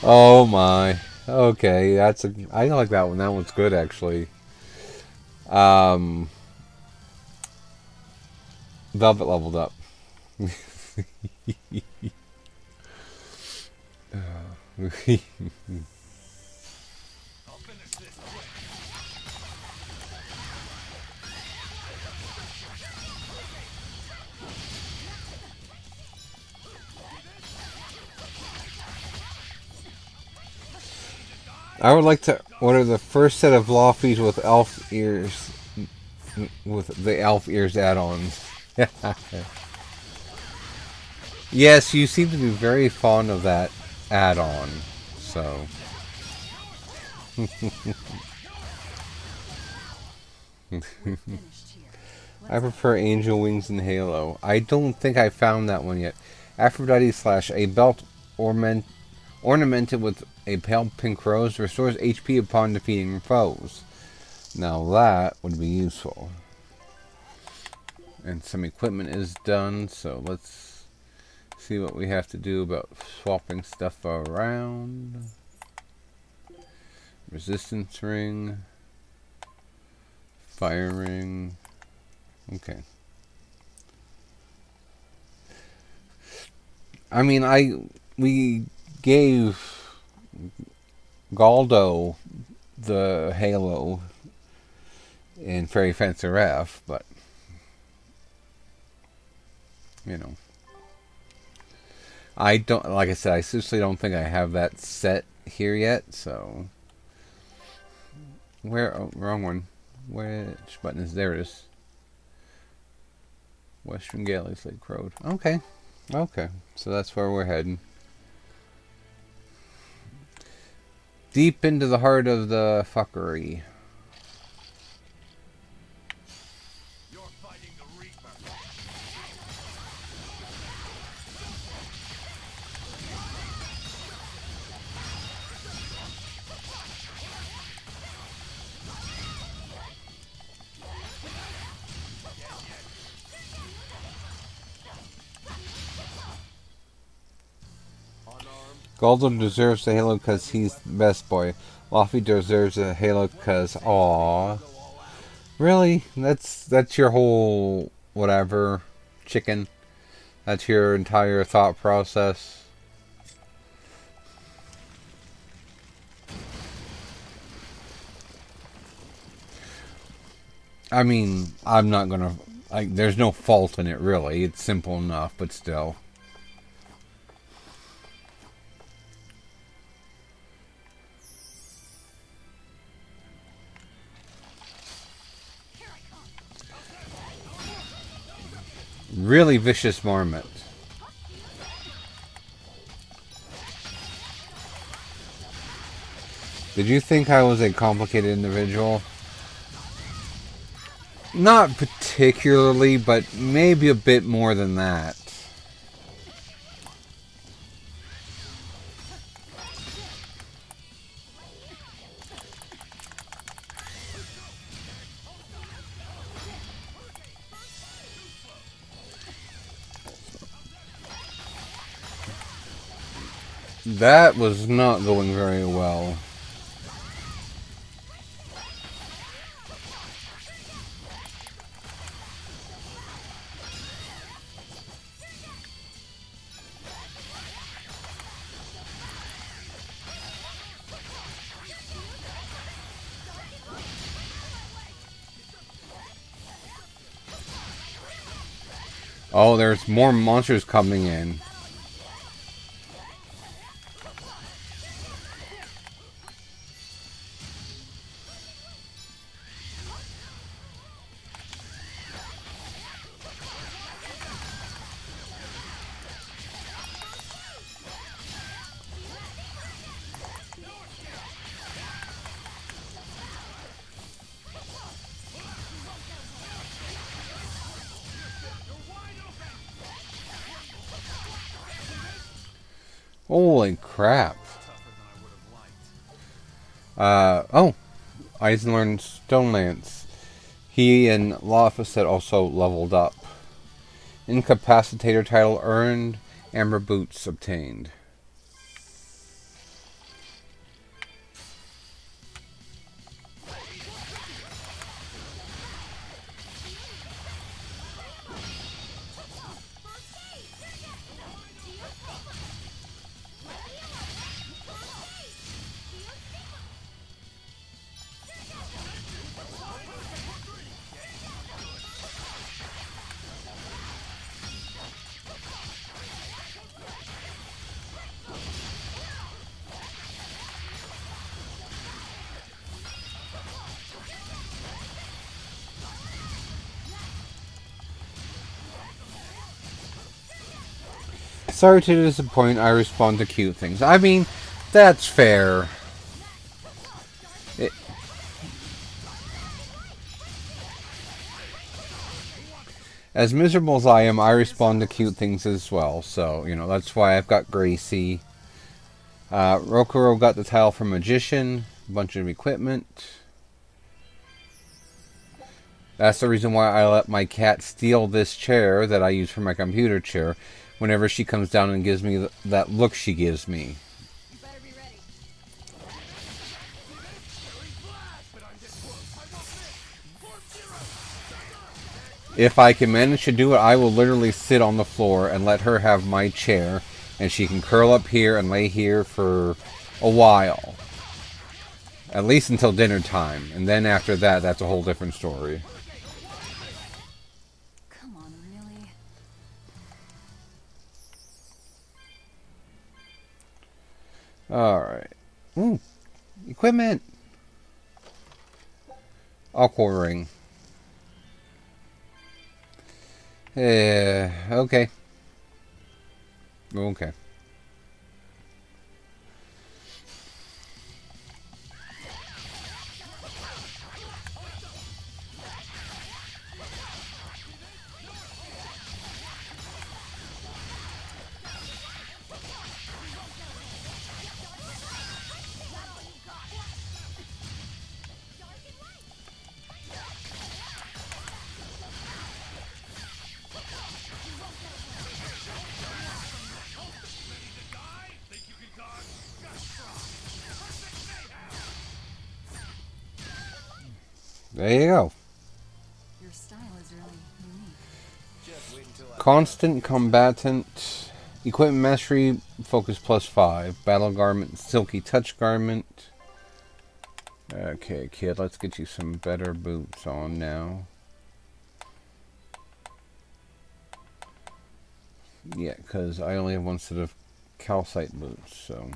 Oh my. Okay, that's a... I like that one. That one's good, actually. Velvet leveled up. I'll finish this quick. I would like to order the first set of lofties with elf ears, with the elf ears add-ons. Yes, you seem to be very fond of that add-on, so. I prefer Angel Wings and Halo. I don't think I found that one yet. Aphrodite / a belt ornamented with a pale pink rose restores HP upon defeating foes. Now that would be useful. And some equipment is done, so let's see what we have to do about swapping stuff around. Resistance ring. Fire ring. Okay. I mean, we gave Galdo the Halo in Fairy Fencer F, but you know, I don't, like I said, I seriously don't think I have that set here yet, so where, oh, wrong one. Which button is, there it is. Western Galleys Lake Road. Okay. Okay. So that's where we're heading. Deep into the heart of the fuckery. You're fighting the Reaper. Galdo deserves the Halo because he's the best boy. Luffy deserves a Halo because, aww. Really? That's your whole whatever, chicken? That's your entire thought process? I mean, I'm not gonna, like, there's no fault in it really. It's simple enough, but still. Really vicious Marmot. Did you think I was a complicated individual? Not particularly, but maybe a bit more than that. That was not going very well. Oh, there's more monsters coming in. Holy crap. Tougher than I would have liked. Oh, Eisenlern Stonelance. He and Loffiset also leveled up. Incapacitator title earned. Amber Boots obtained. Sorry to disappoint, I respond to cute things. I mean, that's fair. As miserable as I am, I respond to cute things as well. So, you know, that's why I've got Gracie. Rokuro got the title for Magician. A bunch of equipment. That's the reason why I let my cat steal this chair that I use for my computer chair whenever she comes down and gives me that look she gives me. You better be ready. If I can manage to do it, I will literally sit on the floor and let her have my chair, and she can curl up here and lay here for a while. At least until dinner time. And then after that, that's a whole different story. Come on, really? Alright. Ooh. Equipment! Aqua ring. Okay. Okay. There you go. Your style is really unique. Constant combatant. Equipment mastery. Focus +5. Battle garment. Silky touch garment. Okay, kid. Let's get you some better boots on now. Yeah, because I only have one set of calcite boots, so...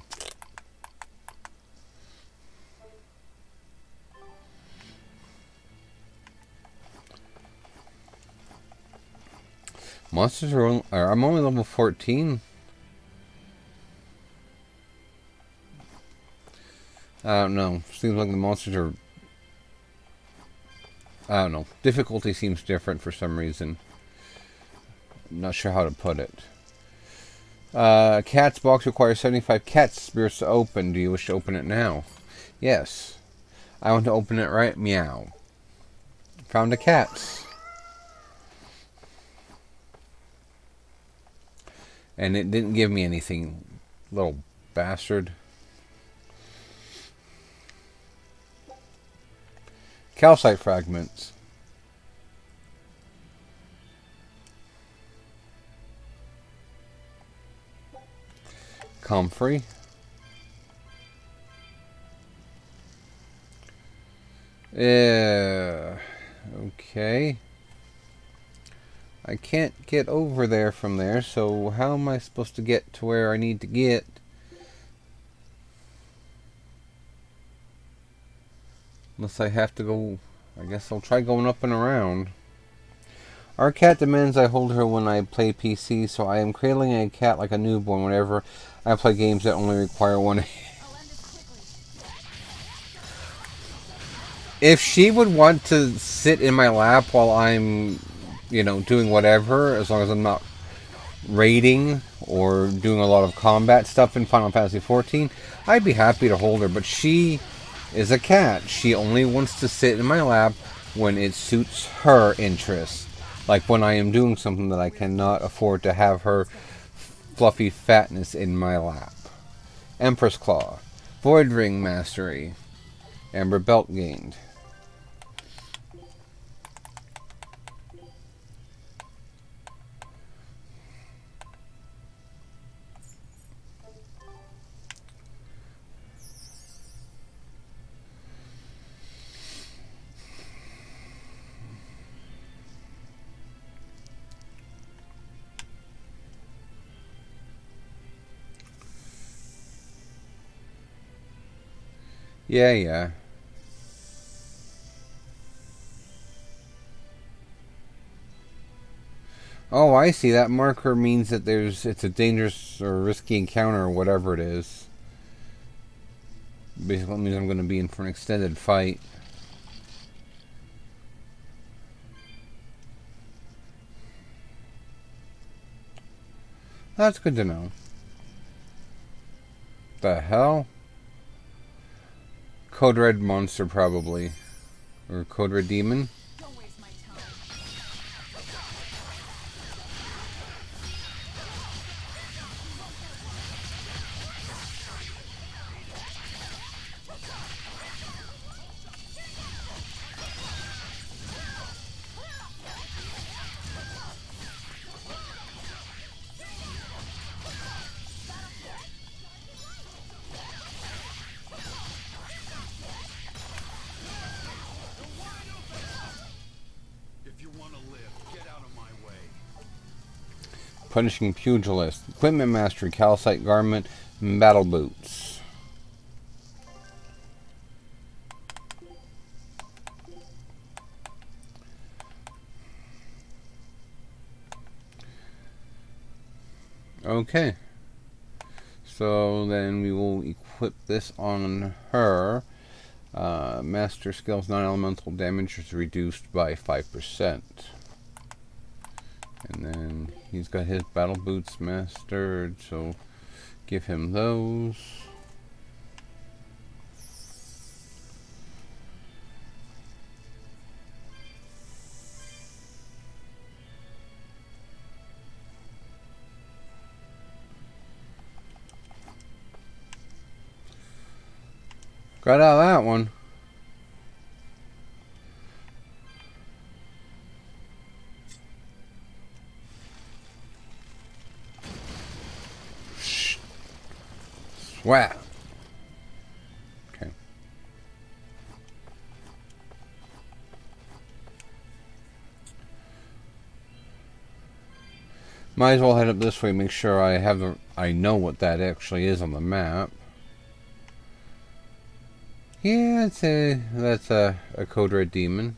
Monsters are only, I'm only level 14. I don't know. Seems like the monsters are... I don't know. Difficulty seems different for some reason. I'm not sure how to put it. Cat's box requires 75 cat spirits to open. Do you wish to open it now? Yes. I want to open it right meow. Found a cat. And it didn't give me anything. Little bastard. Calcite fragments. Comfrey. Okay. I can't get over there from there, so how am I supposed to get to where I need to get? Unless I have to go... I guess I'll try going up and around. Our cat demands I hold her when I play PC, so I am cradling a cat like a newborn whenever I play games that only require one hand. If she would want to sit in my lap while I'm, you know, doing whatever, as long as I'm not raiding or doing a lot of combat stuff in Final Fantasy XIV, I'd be happy to hold her. But she is a cat. She only wants to sit in my lap when it suits her interests. Like when I am doing something that I cannot afford to have her fluffy fatness in my lap. Empress Claw. Void Ring Mastery. Amber Belt gained. Yeah. Oh, I see. That marker means that it's a dangerous or risky encounter or whatever it is. Basically, it means I'm going to be in for an extended fight. That's good to know. The hell? Code Red monster, probably. Or Code Red demon. Don't waste my time. If you want to live, get out of my way. Punishing Pugilist. Equipment Mastery. Calcite Garment. And Battle Boots. Okay. So then we will equip this on her. Master skills non-elemental damage is reduced by 5%. And then he's got his battle boots mastered, so give him those. Got out of that one. Shh. Swat. Okay. Might as well head up this way, make sure I know what that actually is on the map. Yeah, that's a Code Red demon.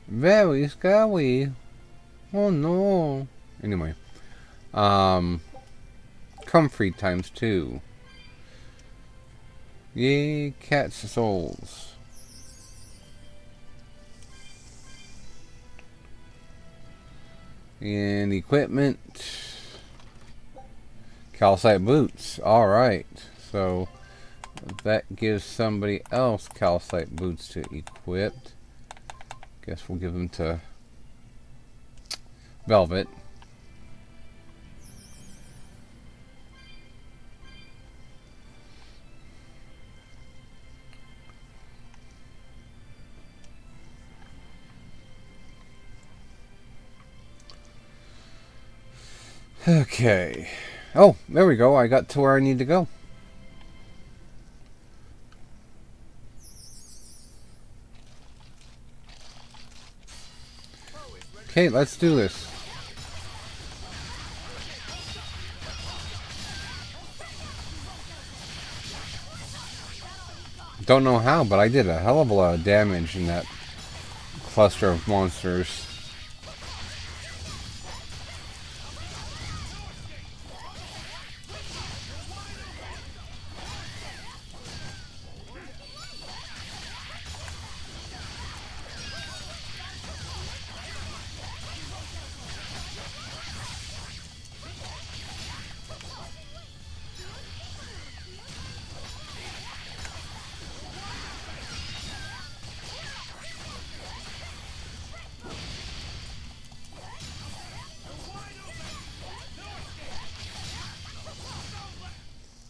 Very scary. Oh no. Anyway. Comfrey times 2. Yay, cat's souls. And equipment. Calcite boots. Alright. So that gives somebody else calcite boots to equip. Guess we'll give them to Velvet. Okay. Oh, there we go. I got to where I need to go. Okay, let's do this. Don't know how, but I did a hell of a lot of damage in that cluster of monsters.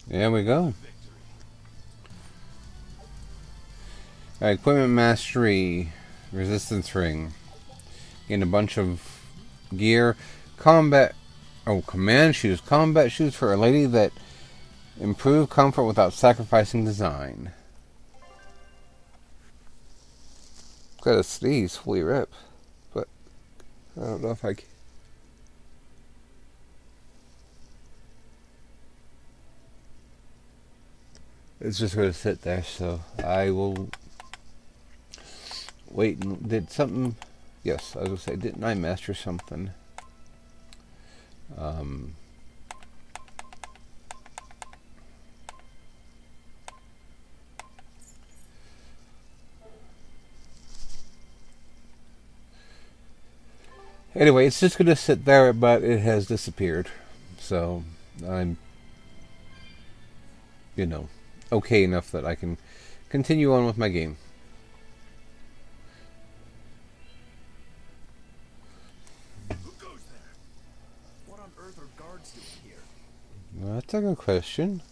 There we go. Alright, equipment mastery. Resistance ring. Gain a bunch of gear. Combat. Oh, command shoes. Combat shoes for a lady that improve comfort without sacrificing design. Got a sneeze, fully rip. But I don't know if I can. It's just going to sit there, so I will wait. Did something? Yes, I was going to say, didn't I master something? Anyway, it's just going to sit there, but it has disappeared. So, I'm, okay enough that I can continue on with my game. Who goes there? What on earth are guards doing here? That's a good question.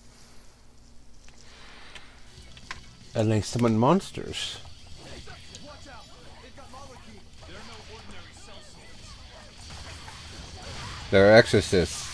And they summon monsters. Watch out! They've got Maliki. They're no ordinary sellswords. They're exorcists.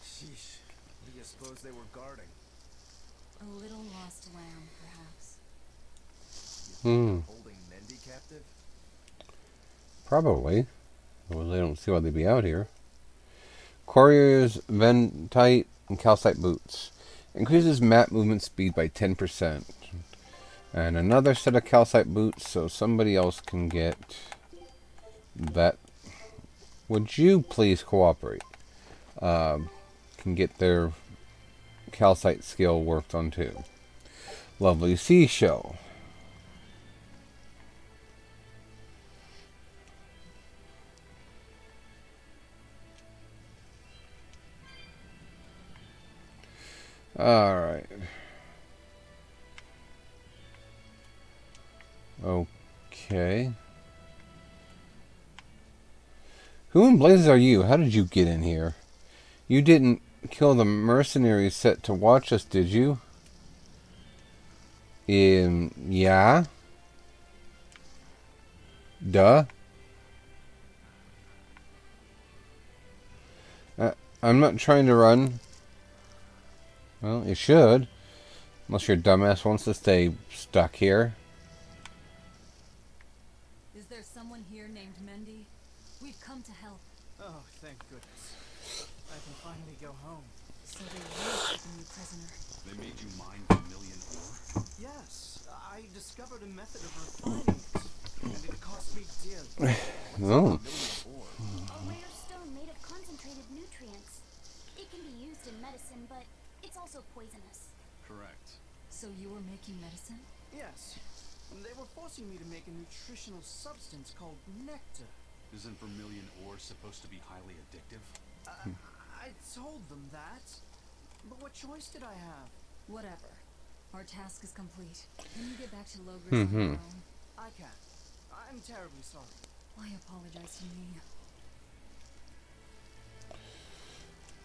Sheesh. What do you suppose they were guarding? A little lost lamb, perhaps. Holding Mendy captive? Probably. Well, I don't see why they'd be out here. Courier's Ventite and Calcite boots. Increases map movement speed by 10%. And another set of Calcite boots so somebody else can get that. Would you please cooperate? Can get their Calcite skill worked on too. Lovely seashell. Alright. Okay. Who in blazes are you? How did you get in here? You didn't kill the mercenaries set to watch us, did you? Yeah. Duh. I'm not trying to run. Well, you should. Unless your dumbass wants to stay stuck here. Is there someone here named Mendy? We've come to help. Oh, thank goodness. I can finally go home. So they will keep a new prisoner. They made you mine vermilion ore? Yes, I discovered a method of refining it, and it cost me dearly. Oh. A rare stone made of concentrated nutrients. It can be used in medicine, but it's also poisonous. Correct. So you were making medicine? Yes, they were forcing me to make a nutritional substance called nectar. Isn't vermilion ore supposed to be highly addictive? I told them that, but what choice did I have? Whatever. Our task is complete. Can you get back to Logris on your own? I can't. I'm terribly sorry. Why apologize to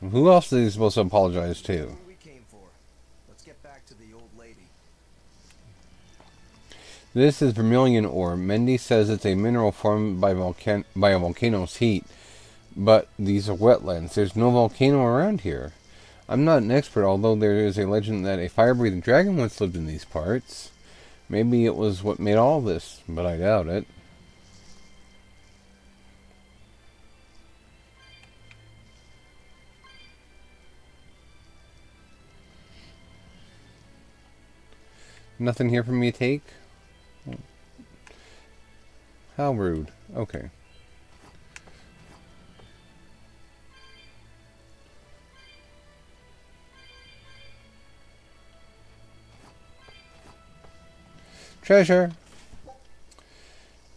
me? Who else is he supposed to apologize to? What we came for. Let's get back to the old lady. This is vermilion ore. Mendy says it's a mineral formed by a volcano's heat. But these are wetlands. There's no volcano around here. I'm not an expert, although there is a legend that a fire-breathing dragon once lived in these parts. Maybe it was what made all this, but I doubt it. Nothing here for me to take? How rude. Okay. Treasure!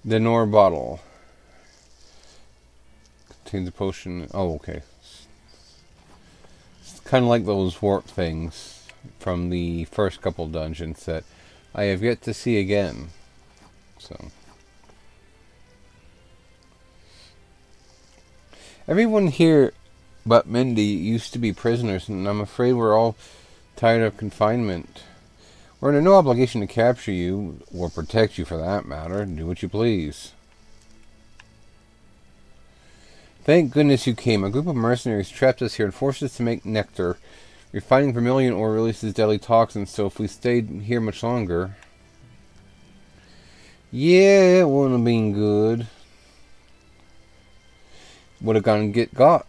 The Nor bottle. Contains a potion. Oh, okay. It's kind of like those warp things from the first couple dungeons that I have yet to see again. So. Everyone here but Mindy used to be prisoners, and I'm afraid we're all tired of confinement. We're under no obligation to capture you, or protect you for that matter. Do what you please. Thank goodness you came. A group of mercenaries trapped us here and forced us to make nectar. Refining vermilion ore releases deadly toxins, so if we stayed here much longer... Yeah, it wouldn't have been good. Would have gone and get got.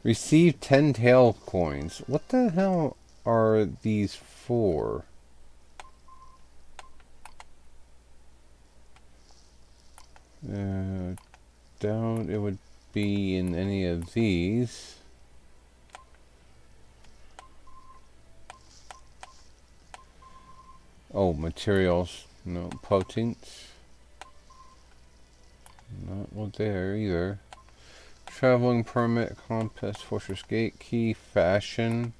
Receive 10 tail coins. What the hell are these for? Doubt it would be in any of these. Oh, materials. No, potents. Not what there either. Traveling permit, compass, fortress gate key, fashion.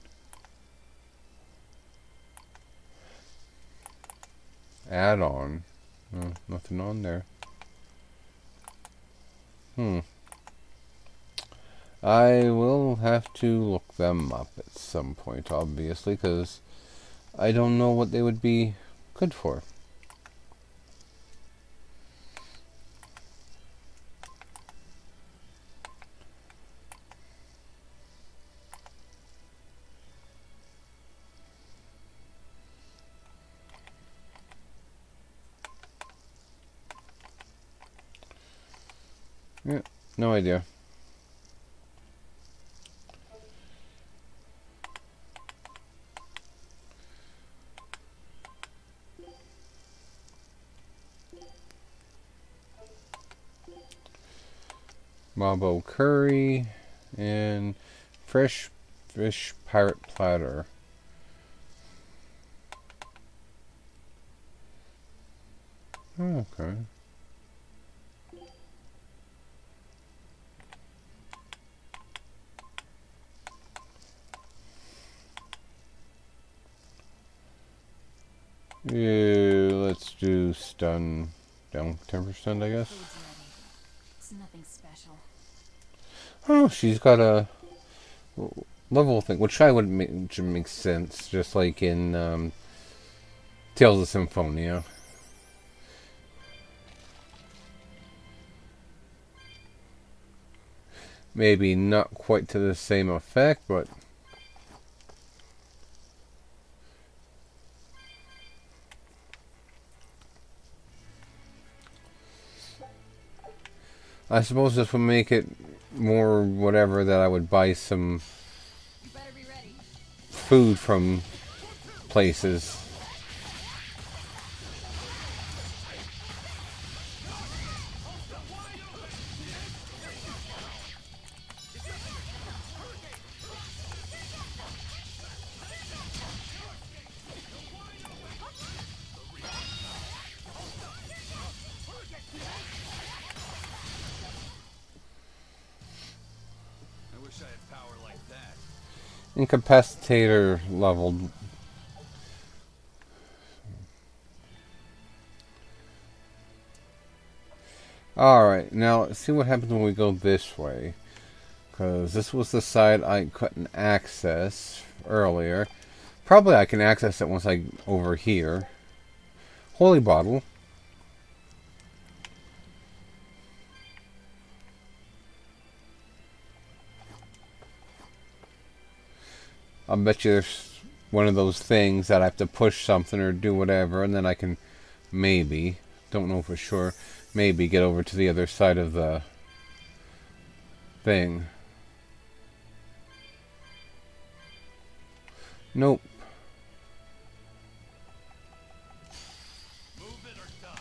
Add-on. No, nothing on there. I will have to look them up at some point, obviously, because I don't know what they would be good for. Yeah, no idea. Mabo curry and fresh fish pirate platter. Okay. Yeah, let's do stun down 10%, I guess. Food's ready. It's nothing special. Oh, she's got a level thing, which which makes sense, just like in Tales of Symphonia. Maybe not quite to the same effect, but I suppose this would make it more whatever that I would buy some food from places. Incapacitator leveled. Alright, now let's see what happens when we go this way. Because this was the side I couldn't access earlier. Probably I can access it once I over here. Holy bottle. I'll bet you there's one of those things that I have to push something or do whatever, and then I can maybe don't know for sure. Maybe get over to the other side of the thing. Nope. Move it or die.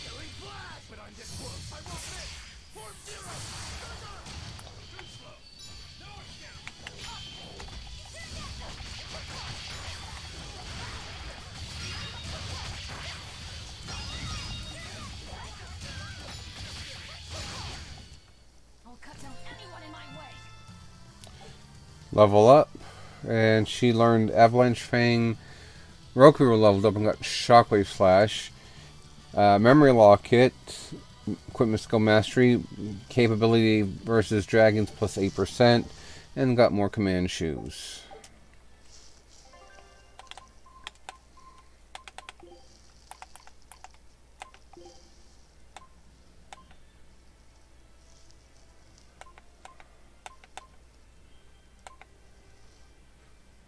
Killing flash, but I'm getting close. I won't miss. Form zero. Too slow. No escape. I'll cut down anyone in my way. Level up. And she learned Avalanche Fang. Roku leveled up and got Shockwave Slash. Memory Law Kit. Equipment Skill Mastery. Capability versus Dragons plus 8%. And got more command shoes.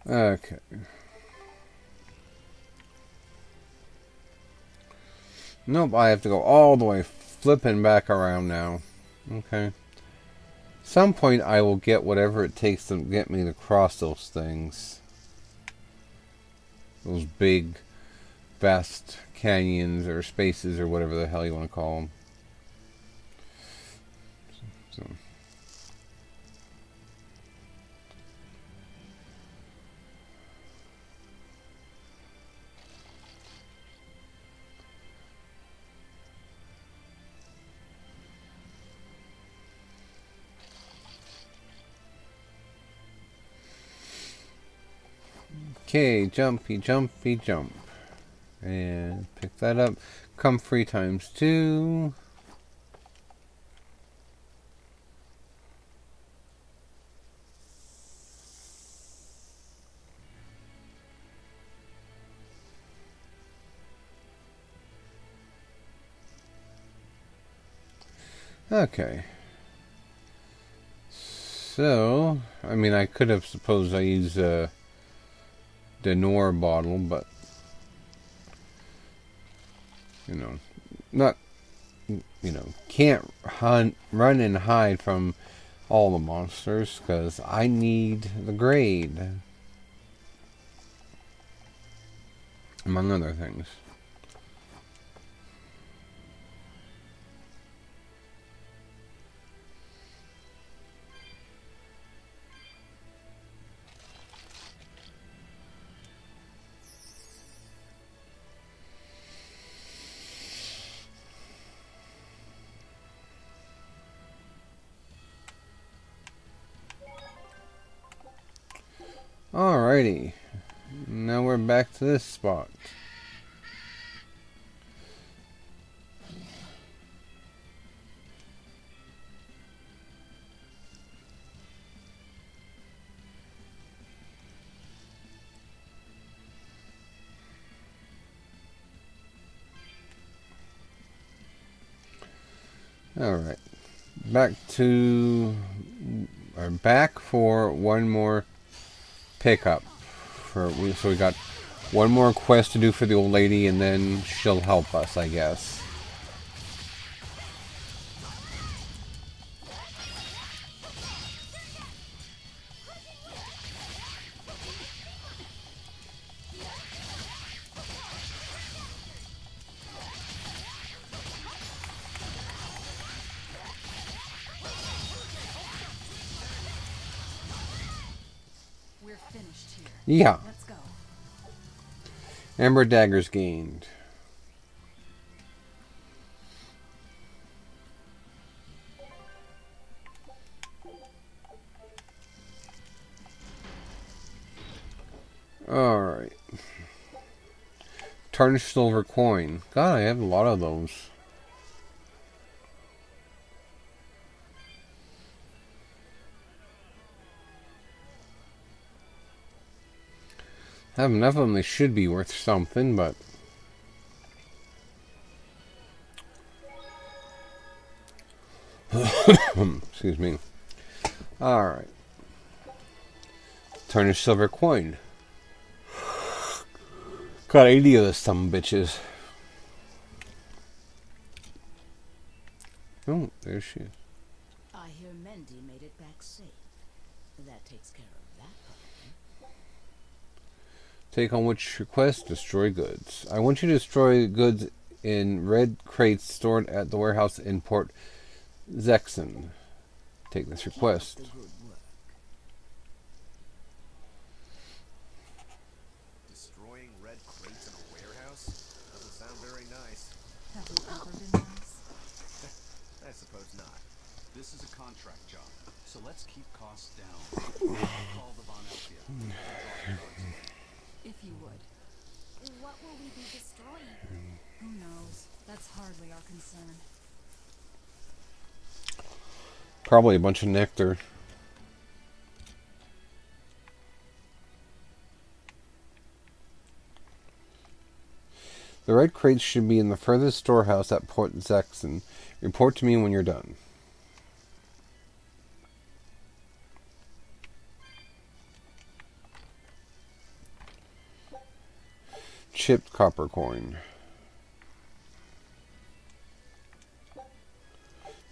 Okay. Nope, I have to go all the way flipping back around now. Okay. Some point I will get whatever it takes to get me to cross those things. Those big, vast canyons or spaces or whatever the hell you want to call them. So. Okay, jumpy, jumpy, jump. And pick that up. Comfrey times 2. Okay. So, I mean, I could have supposed I use the Noir bottle, but you know, not, you know, can't run and hide from all the monsters because I need the grade, among other things. Alrighty, now we're back to this spot. Alright, back for one more pickup. So we got one more quest to do for the old lady, and then she'll help us, I guess. We're finished here. Yeah. Let's go. Ember daggers gained. Alright. Tarnished silver coin. God, I have a lot of those. I have enough of them, they should be worth something, but Excuse me. Alright. Tarnished silver coin. Got 80 of the some bitches. Oh, there she is. I hear Mendy made it back safe. That takes care of that problem. Take on which request? Destroy goods. I want you to destroy goods in red crates stored at the warehouse in Port Zexon. Take this request. Keep up the good work. Destroying red crates in a warehouse? Doesn't sound very nice. Have we ever been nice? I suppose not. This is a contract job, so let's keep costs down. I'll call the Von Elfia. If you would. What will we be destroying? Who knows? That's hardly our concern. Probably a bunch of nectar. The red crates should be in the furthest storehouse at Port Zexon. Report to me when you're done. Chipped copper coin.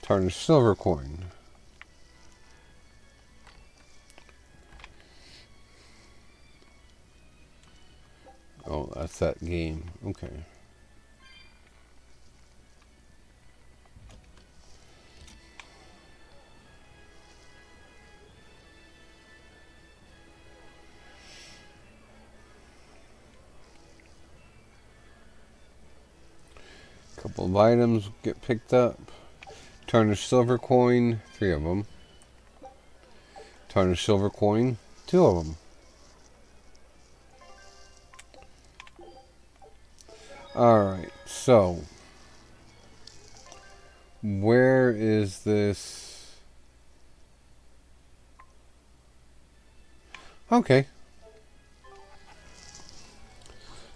Tarnished silver coin. Oh, that's that game. Okay. Couple of items get picked up. Tarnished silver coin, 3 of them. Tarnished silver coin, 2 of them. Alright, so where is this? Okay.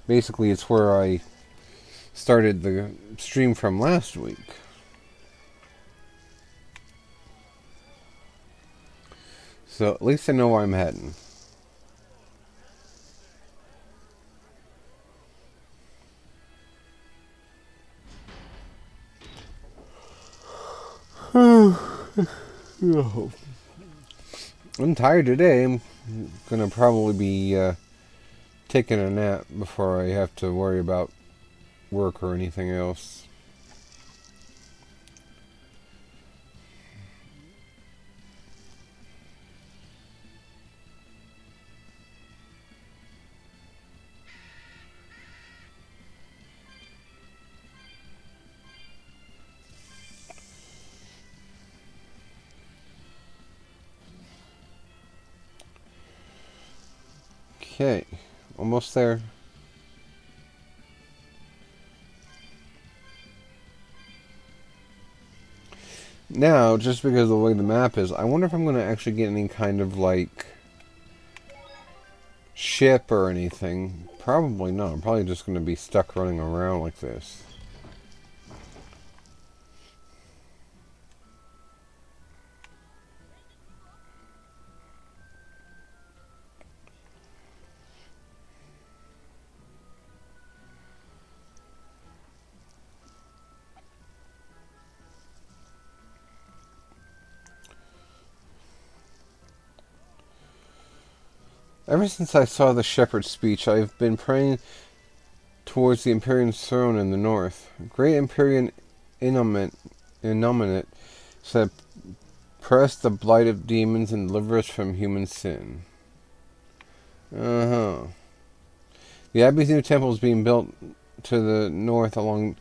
Basically, it's where I started the stream from last week. So at least I know where I'm heading. I'm tired today. I'm gonna probably be taking a nap before I have to worry about work or anything else. Okay, almost there. Now, just because of the way the map is, I wonder if I'm going to actually get any kind of, like, ship or anything. Probably not. I'm probably just going to be stuck running around like this. Ever since I saw the shepherd's speech, I've been praying towards the Empyrean throne in the north. Great Empyrean innominate said, "Press the blight of demons and deliver us from human sin." The Abbey's new temple is being built to the north along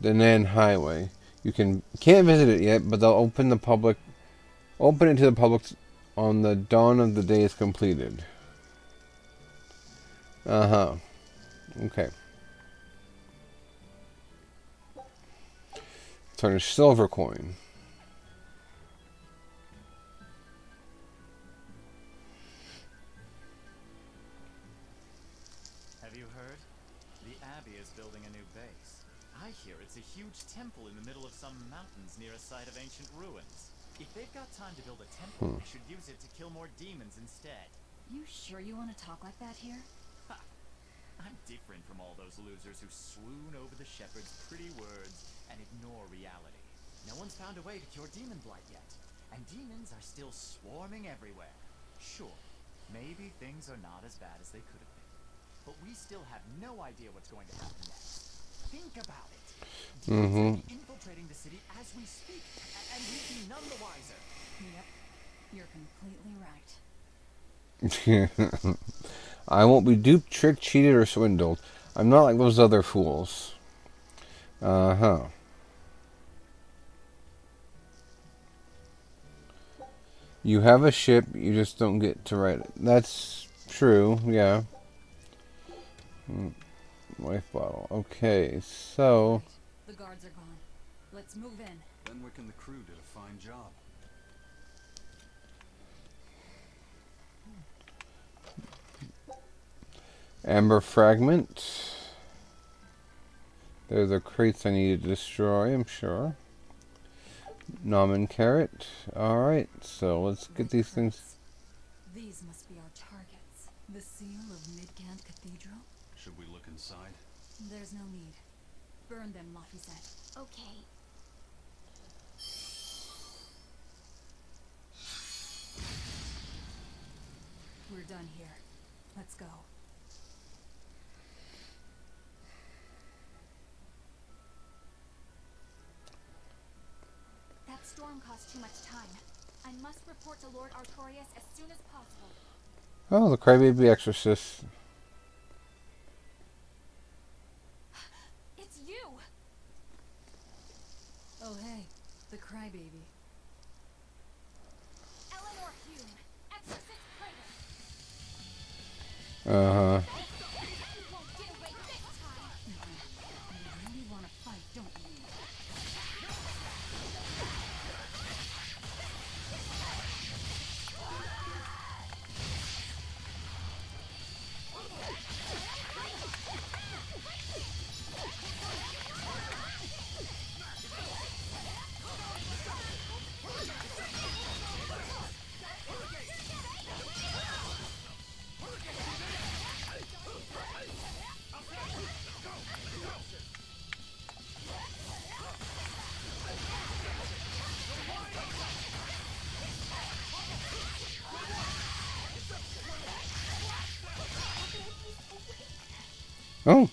the Nan Highway. You can't visit it yet, but they'll open it to the public on the dawn of the day is completed. Okay. Tarnished silver coin. Have you heard? The Abbey is building a new base. I hear it's a huge temple in the middle of some mountains near a site of ancient ruins. If they've got time to build a temple, they should use it to kill more demons instead. You sure you want to talk like that here? Ha! I'm different from all those losers who swoon over the shepherd's pretty words and ignore reality. No one's found a way to cure demon blight yet, and demons are still swarming everywhere. Sure, maybe things are not as bad as they could have been, but we still have no idea what's going to happen next. Think about it. Demons may be infiltrating the city as we speak, and we'd be none the wiser. Yep, you're completely right. I won't be duped, tricked, cheated, or swindled. I'm not like those other fools. Uh-huh. You have a ship, you just don't get to ride it. That's true, yeah. Life bottle. Okay, so... The guards are gone. Let's move in. Benwick and the crew did a fine job. Amber fragment. There's the crates I need to destroy, I'm sure. Nomen carrot. Alright, so let's get these things. These must be our targets. The seal of Midgand Cathedral? Should we look inside? There's no need. Burn them, Laphicet. Okay. We're done here. Let's go. That storm caused too much time. I must report to Lord Artorias as soon as possible. Oh, the crybaby exorcist. It's you! Oh hey, the crybaby. Eleanor Hume, Exorcist Praetor. Uh-huh. You won't get away this time! You really want to fight, don't you? Oh.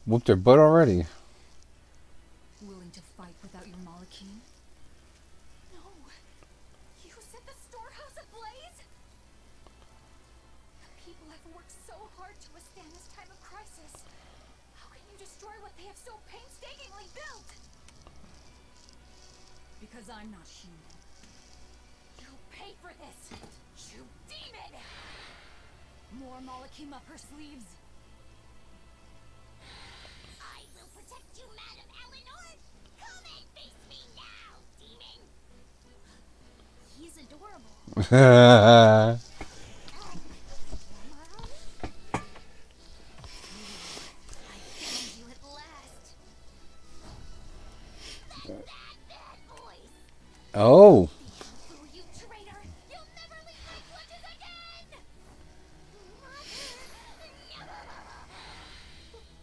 Whooped their butt already. Willing to fight without your Malachine? No! You set the storehouse ablaze? The people have worked so hard to withstand this time of crisis. How can you destroy what they have so painstakingly built? Because I'm not human. You'll pay for this, you demon! More Malachim up her sleeves. I will protect you, Madam Eleanor! Come and face me now, demon! He's adorable. I found you at last. That bad voice! Oh. Fool, you traitor! You'll never leave my clutches again!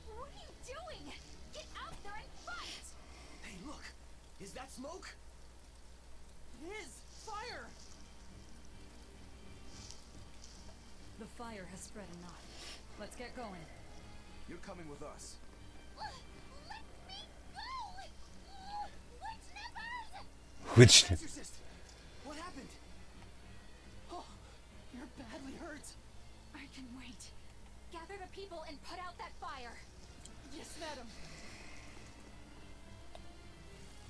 What are you doing? Get out there and fight! Hey, look! Is that smoke? It is! Fire! The fire has spread enough. Let's get going. You're coming with us. Let me go! Witch nippers! Which... Exorcist! What happened? Oh, you're badly hurt. I can wait. Gather the people and put out that fire. Yes, madam.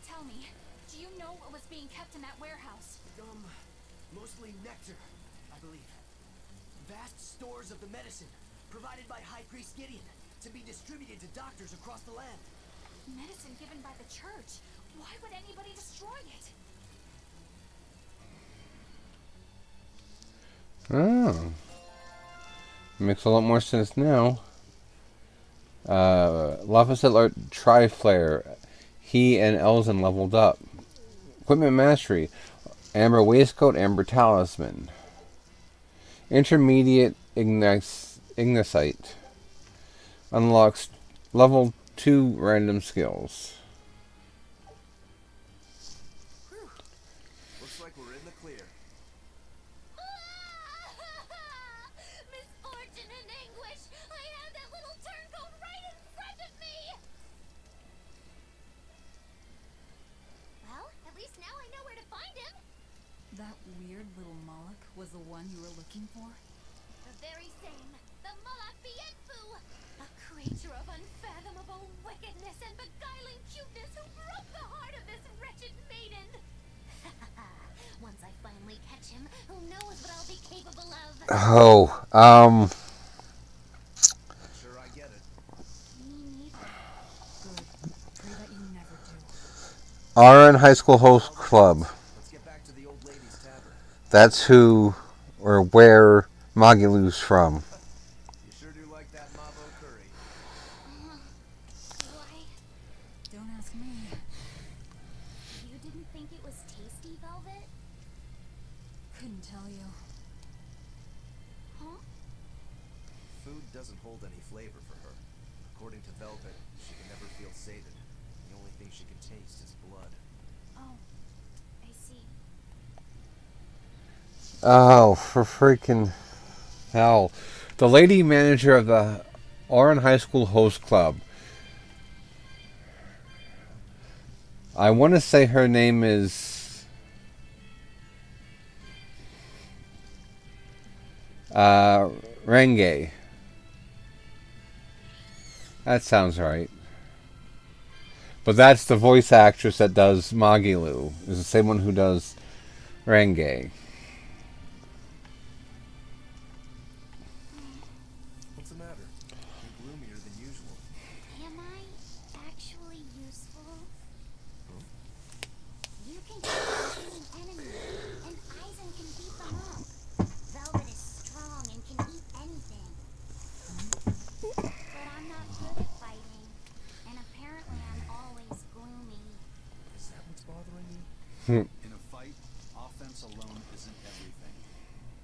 Tell me, do you know what was being kept in that warehouse? Mostly nectar, I believe. Vast stores of the medicine, provided by High Priest Gideon, to be distributed to doctors across the land. Medicine given by the church. Why would anybody destroy it? Oh. Makes a lot more sense now. Laphicet Triflare. he and Elzen leveled up. Equipment mastery. Amber waistcoat, amber talisman. Intermediate ignicite. Unlocks level 2 random skills. Looks like we're in the clear. Misfortune and anguish! I had that little turncoat right in front of me! Well, at least now I know where to find him. That weird little Moloch was the one you were looking for? The very same. The Moloch Bienfu! A creature of unfathomable wickedness and beguiling cuteness who broke the heart of this wretched maiden. Once I finally catch him, who knows what I'll be capable of. Oh, Sure, I get it. Me neither. Good. Pray that you never do. RN High School Host Club. Let's get back to the old lady's tavern. That's who or where Magilu's from. You sure do like that Mavo curry. Why? Don't ask me. You didn't think it was tasty, Velvet? Couldn't tell you. Huh? Food doesn't hold any flavor for her. According to Velvet, she can never feel sated. The only thing she can taste is blood. Oh, I see. Oh, for freaking hell. The lady manager of the RN High School Host Club. I want to say her name is Renge. That sounds right. But that's the voice actress that does Magilu. Is the same one who does Renge. What's the matter? You're gloomier than usual. Am I actually useful? You can kill an enemy, and Aizen can beat them up. Velvet is strong and can eat anything. But I'm not good at fighting, and apparently I'm always gloomy. Is that what's bothering you? In a fight, offense alone isn't everything.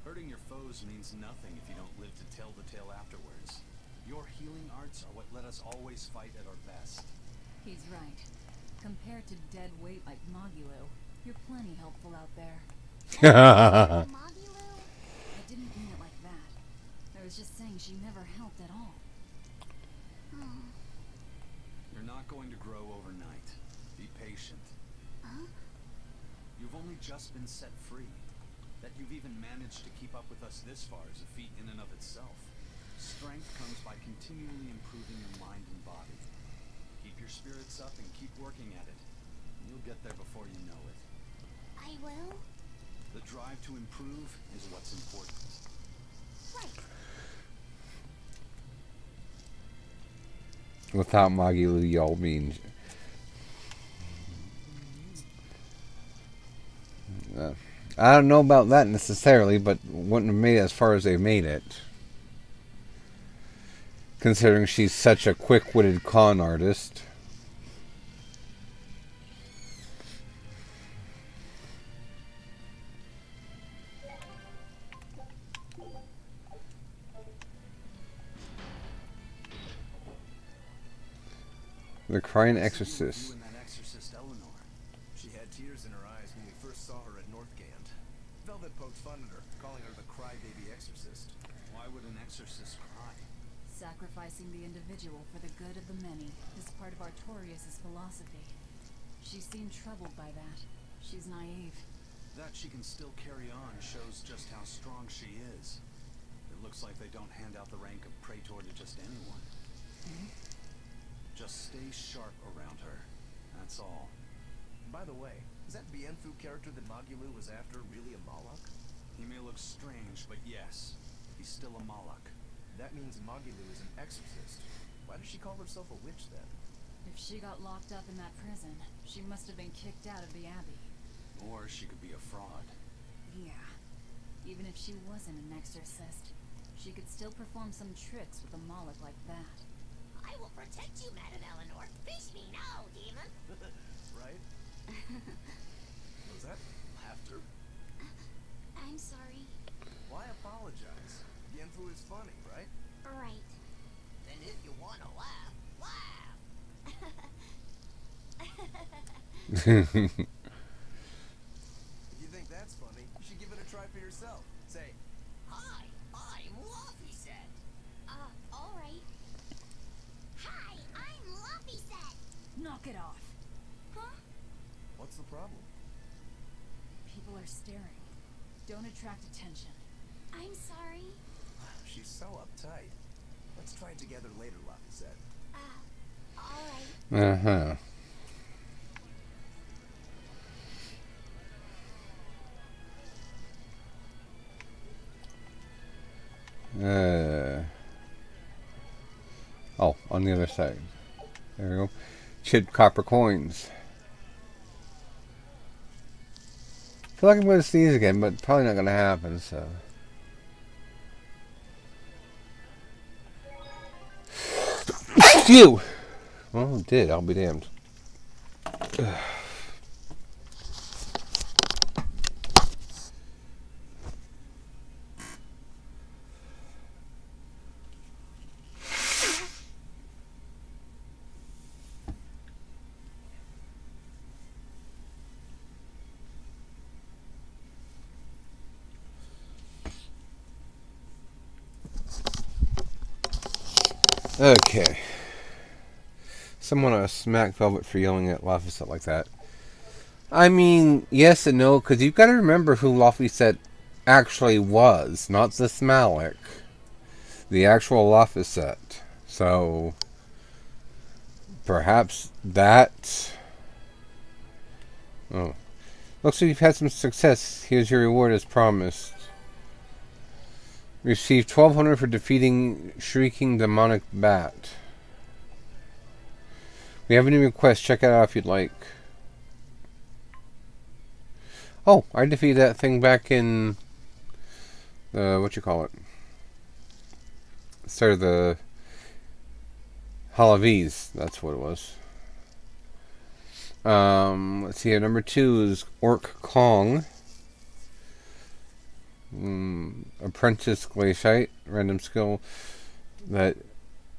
Hurting your foes means nothing if you don't live to tell the tale afterwards. Your healing arts are what let us always fight at our best. He's right. Compared to dead weight like Magilu, you're plenty helpful out there. Magilu? I didn't mean it like that. I was just saying she never helped at all. You're not going to grow overnight. Be patient. Huh? You've only just been set free. That you've even managed to keep up with us this far is a feat in and of itself. Strength comes by continually improving your mind and body. Keep your spirits up and keep working at it. You'll get there before you know it. I will? The drive to improve is what's important. Right. Without Magilu, y'all mean. I don't know about that necessarily, but wouldn't have made it as far as they made it. Considering she's such a quick-witted con artist. The Crying Exorcist. You and that exorcist Eleanor. She had tears in her eyes when we first saw her at Northgand. Velvet poked fun at her, calling her the crybaby exorcist. Why would an exorcist cry? Sacrificing the individual for the good of the many is part of Artorias' philosophy. She seemed troubled by that. She's naive. That she can still carry on shows just how strong she is. It looks like they don't hand out the rank of praetor to just anyone. Just stay sharp around her. That's all. By the way, is that Bienfu character that Magilu was after really a Moloch? He may look strange, but yes, he's still a Moloch. That means Magilu is an exorcist. Why does she call herself a witch then? If she got locked up in that prison, she must have been kicked out of the Abbey. Or she could be a fraud. Yeah. Even if she wasn't an exorcist, she could still perform some tricks with a Moloch like that. I will protect you, Madam Eleanor. Face me now, demon. Was that laughter? I'm sorry. Why apologize? Yenfu is funny, right? Right. Then if you want to laugh, laugh. If you think that's funny, you should give it a try for yourself. Say, Hi, I'm Luffy Set. Alright. Hi, I'm Luffy Set. Knock it off. Huh? what's the problem? People are staring. Don't attract attention. I'm sorry. She's so uptight. Let's try it together later, Luffy said. Alright. Uh-huh. Oh, on the other side. There we go. Chipped copper coins. I feel like I'm going to sneeze again, but probably not going to happen, so. Phew! Well, it did. I'll be damned. Okay. Someone ought to smack Velvet for yelling at Laphicet like that. I mean, yes and no, because you've got to remember who Laphicet actually was, not the Smalik. The actual Laphicet. So, perhaps that... Oh. Looks like you've had some success. Here's your reward as promised. Receive 1200 for defeating Shrieking Demonic Bat. We have a new request. Check it out if you'd like. Oh, I defeated that thing back in what you call it? Start of the Halaviz. That's what it was. Let's see here. Number 2 is Orc Kong. Apprentice Glaciate. Random skill that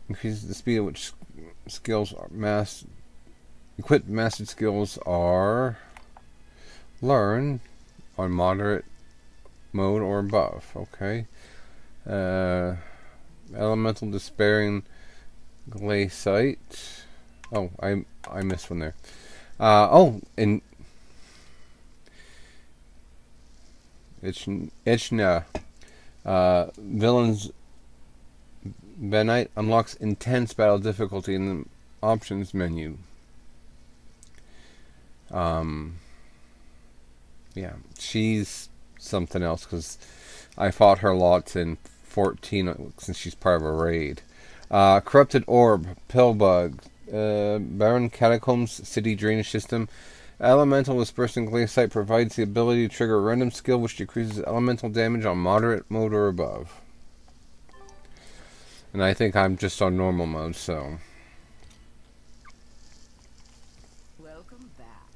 increases the speed at which skills are equipped mastered skills are learn on moderate mode or above. Okay. Elemental Despairing Glaciate. Oh, I missed one there. And Ichna. Villain's Benite unlocks intense battle difficulty in the options menu. Yeah, she's something else because I fought her lots in 14 since she's part of a raid. Corrupted Orb, Pillbug, Barren Catacombs, City Drainage System. Elemental Dispersing Glaciate provides the ability to trigger a random skill which decreases elemental damage on moderate mode or above. And I think I'm just on normal mode, so. Welcome back.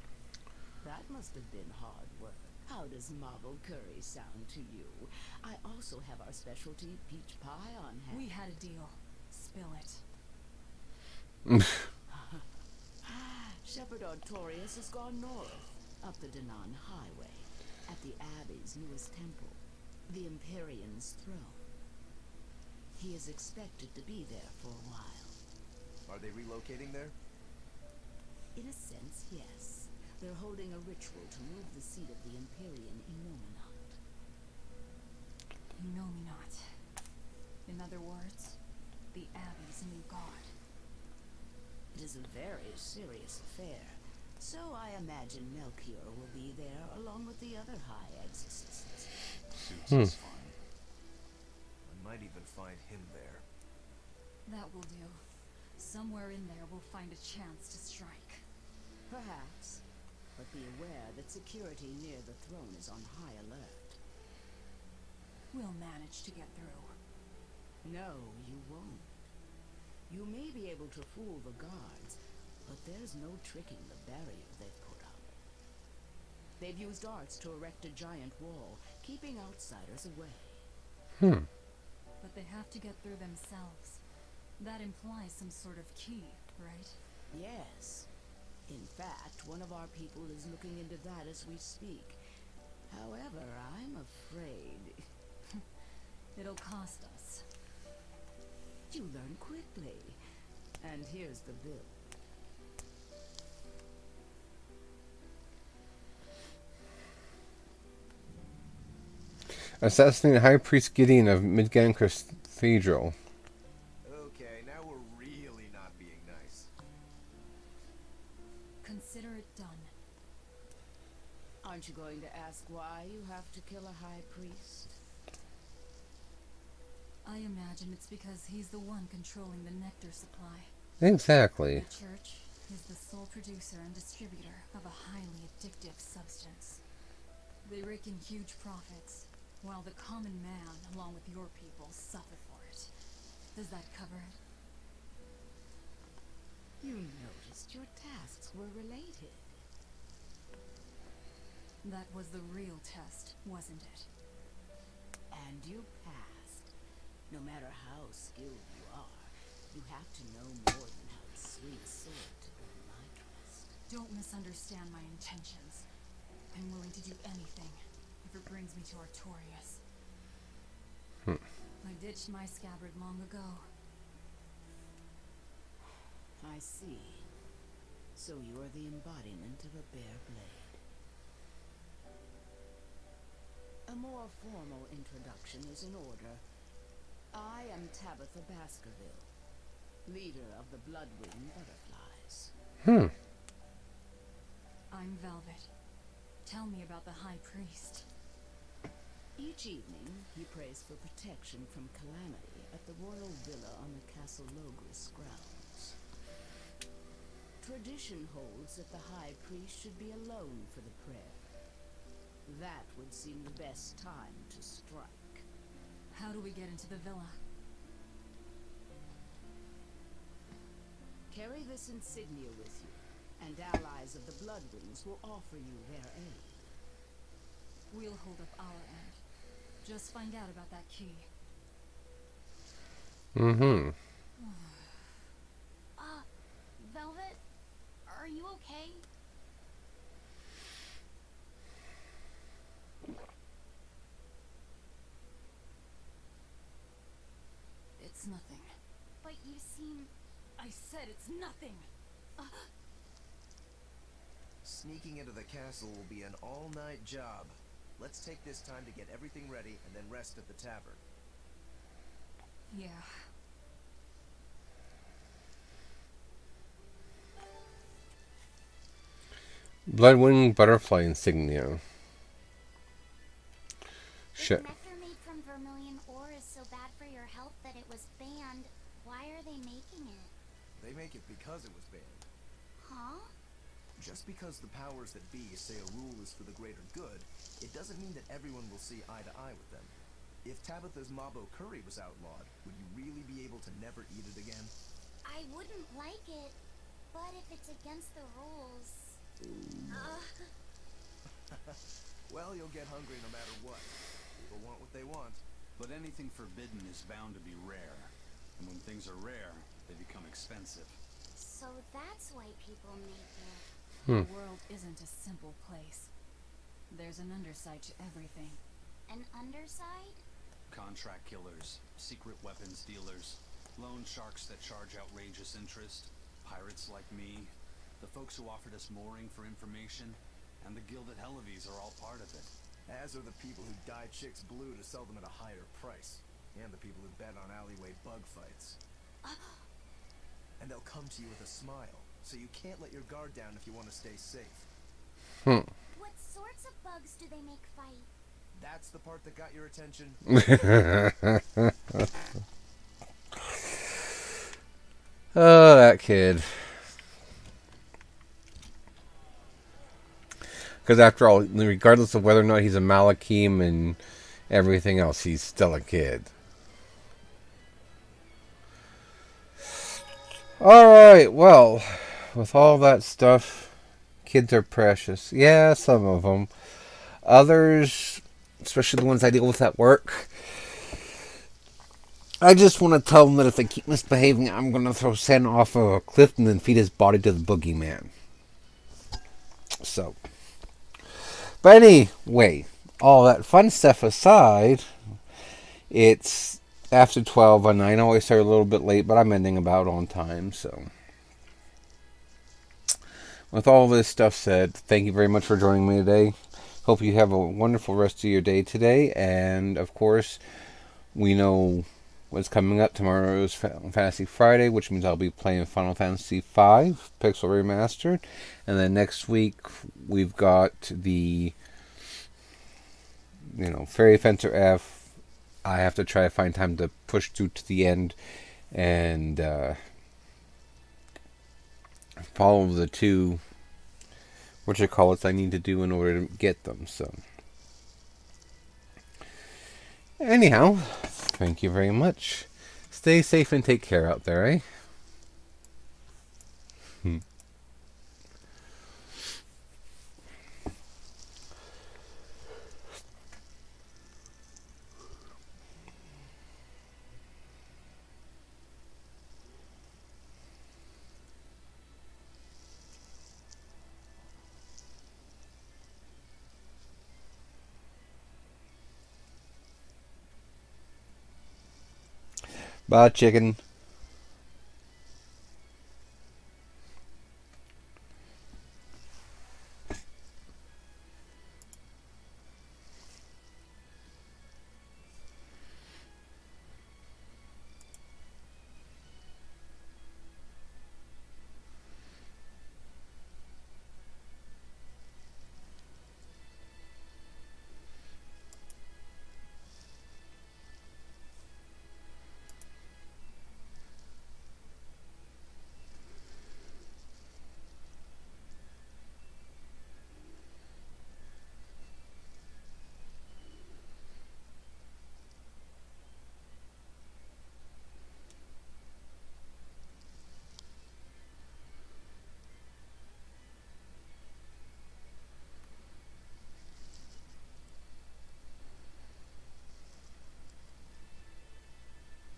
That must have been hard work. How does marble curry sound to you? I also have our specialty peach pie on hand. We had a deal. Spill it. Shepherd Artorias has gone north, up the Danan Highway, at the Abbey's newest temple, the Empyrean's throne. He is expected to be there for a while. Are they relocating there? In a sense, yes. They're holding a ritual to move the seat of the Empyrean Inominat. Inominat. In other words, the Abbey's new god. It is a very serious affair, so I imagine Melchior will be there along with the other high exorcists. Suits us fine. I might even find him there. That will do. Somewhere in there we'll find a chance to strike. Perhaps, but be aware that security near the throne is on high alert. We'll manage to get through. No, you won't. You may be able to fool the guards, but there's no tricking the barrier they've put up. They've used arts to erect a giant wall, keeping outsiders away. But they have to get through themselves. That implies some sort of key, right? Yes. In fact, one of our people is looking into that as we speak. However, I'm afraid... It'll cost us. You learn quickly. And here's the bill. Assassinated High Priest Gideon of Midgard Cathedral. Okay, now we're really not being nice. Consider it done. Aren't you going to ask why you have to kill a high priest? I imagine it's because he's the one controlling the nectar supply. Exactly. The church is the sole producer and distributor of a highly addictive substance. They rake in huge profits, while the common man, along with your people, suffer for it. Does that cover it? You noticed your tasks were related. That was the real test, wasn't it? And you passed. No matter how skilled you are, you have to know more than how to swing a sword to earn my trust. Don't misunderstand my intentions. I'm willing to do anything if it brings me to Artorias. I ditched my scabbard long ago. I see. So you're the embodiment of a bare blade. A more formal introduction is in order. I am Tabitha Baskerville, leader of the Bloodwing Butterflies. I'm Velvet. Tell me about the High Priest. Each evening, he prays for protection from calamity at the royal villa on the Castle Logris grounds. Tradition holds that the High Priest should be alone for the prayer. That would seem the best time to strike. How do we get into the villa? Carry this insignia with you, and allies of the Bloodwings will offer you their aid. We'll hold up our end. Just find out about that key. Velvet, are you okay? It's nothing. But you seem... I said it's nothing! Sneaking into the castle will be an all-night job. Let's take this time to get everything ready and then rest at the tavern. Yeah. Bloodwing Butterfly Insignia. Shit. If nectar made from vermilion ore is so bad for your health that it was banned, why are they making it? They make it because it was banned. Huh? Just because the powers that be say a rule is for the greater good, it doesn't mean that everyone will see eye to eye with them. If Tabitha's Mabo curry was outlawed, would you really be able to never eat it again? I wouldn't like it, but if it's against the rules... Well, you'll get hungry no matter what. People want what they want. But anything forbidden is bound to be rare. And when things are rare, they become expensive. So that's why people make it. The world isn't a simple place. There's an underside to everything. An underside? Contract killers, secret weapons dealers, loan sharks that charge outrageous interest, pirates like me, the folks who offered us mooring for information, and the guild at Hellevys are all part of it. As are the people who dye chicks blue to sell them at a higher price. And the people who bet on alleyway bug fights. And they'll come to you with a smile, so you can't let your guard down if you want to stay safe. What sorts of bugs do they make fight? That's the part that got your attention? Oh, that kid. Because after all, regardless of whether or not he's a Malakim and everything else, he's still a kid. Alright, well, with all that stuff Kids are precious. Yeah, some of them. Others, especially the ones I deal with at work, I just want to tell them that if they keep misbehaving, I'm going to throw Santa off of a cliff and then feed his body to the boogeyman. So. But anyway, all that fun stuff aside, it's after 12, and I know I started a little bit late, but I'm ending about on time, so. With all this stuff said, thank you very much for joining me today. Hope you have a wonderful rest of your day today, and of course, we know what's coming up. Tomorrow is Fantasy Friday, which means I'll be playing Final Fantasy V, Pixel Remastered, and then next week, we've got the, Fairy Fencer F. I have to try to find time to push through to the end, and, follow the two I need to do in order to get them. So anyhow, thank you very much. Stay safe and take care out there, eh? Bye, chicken.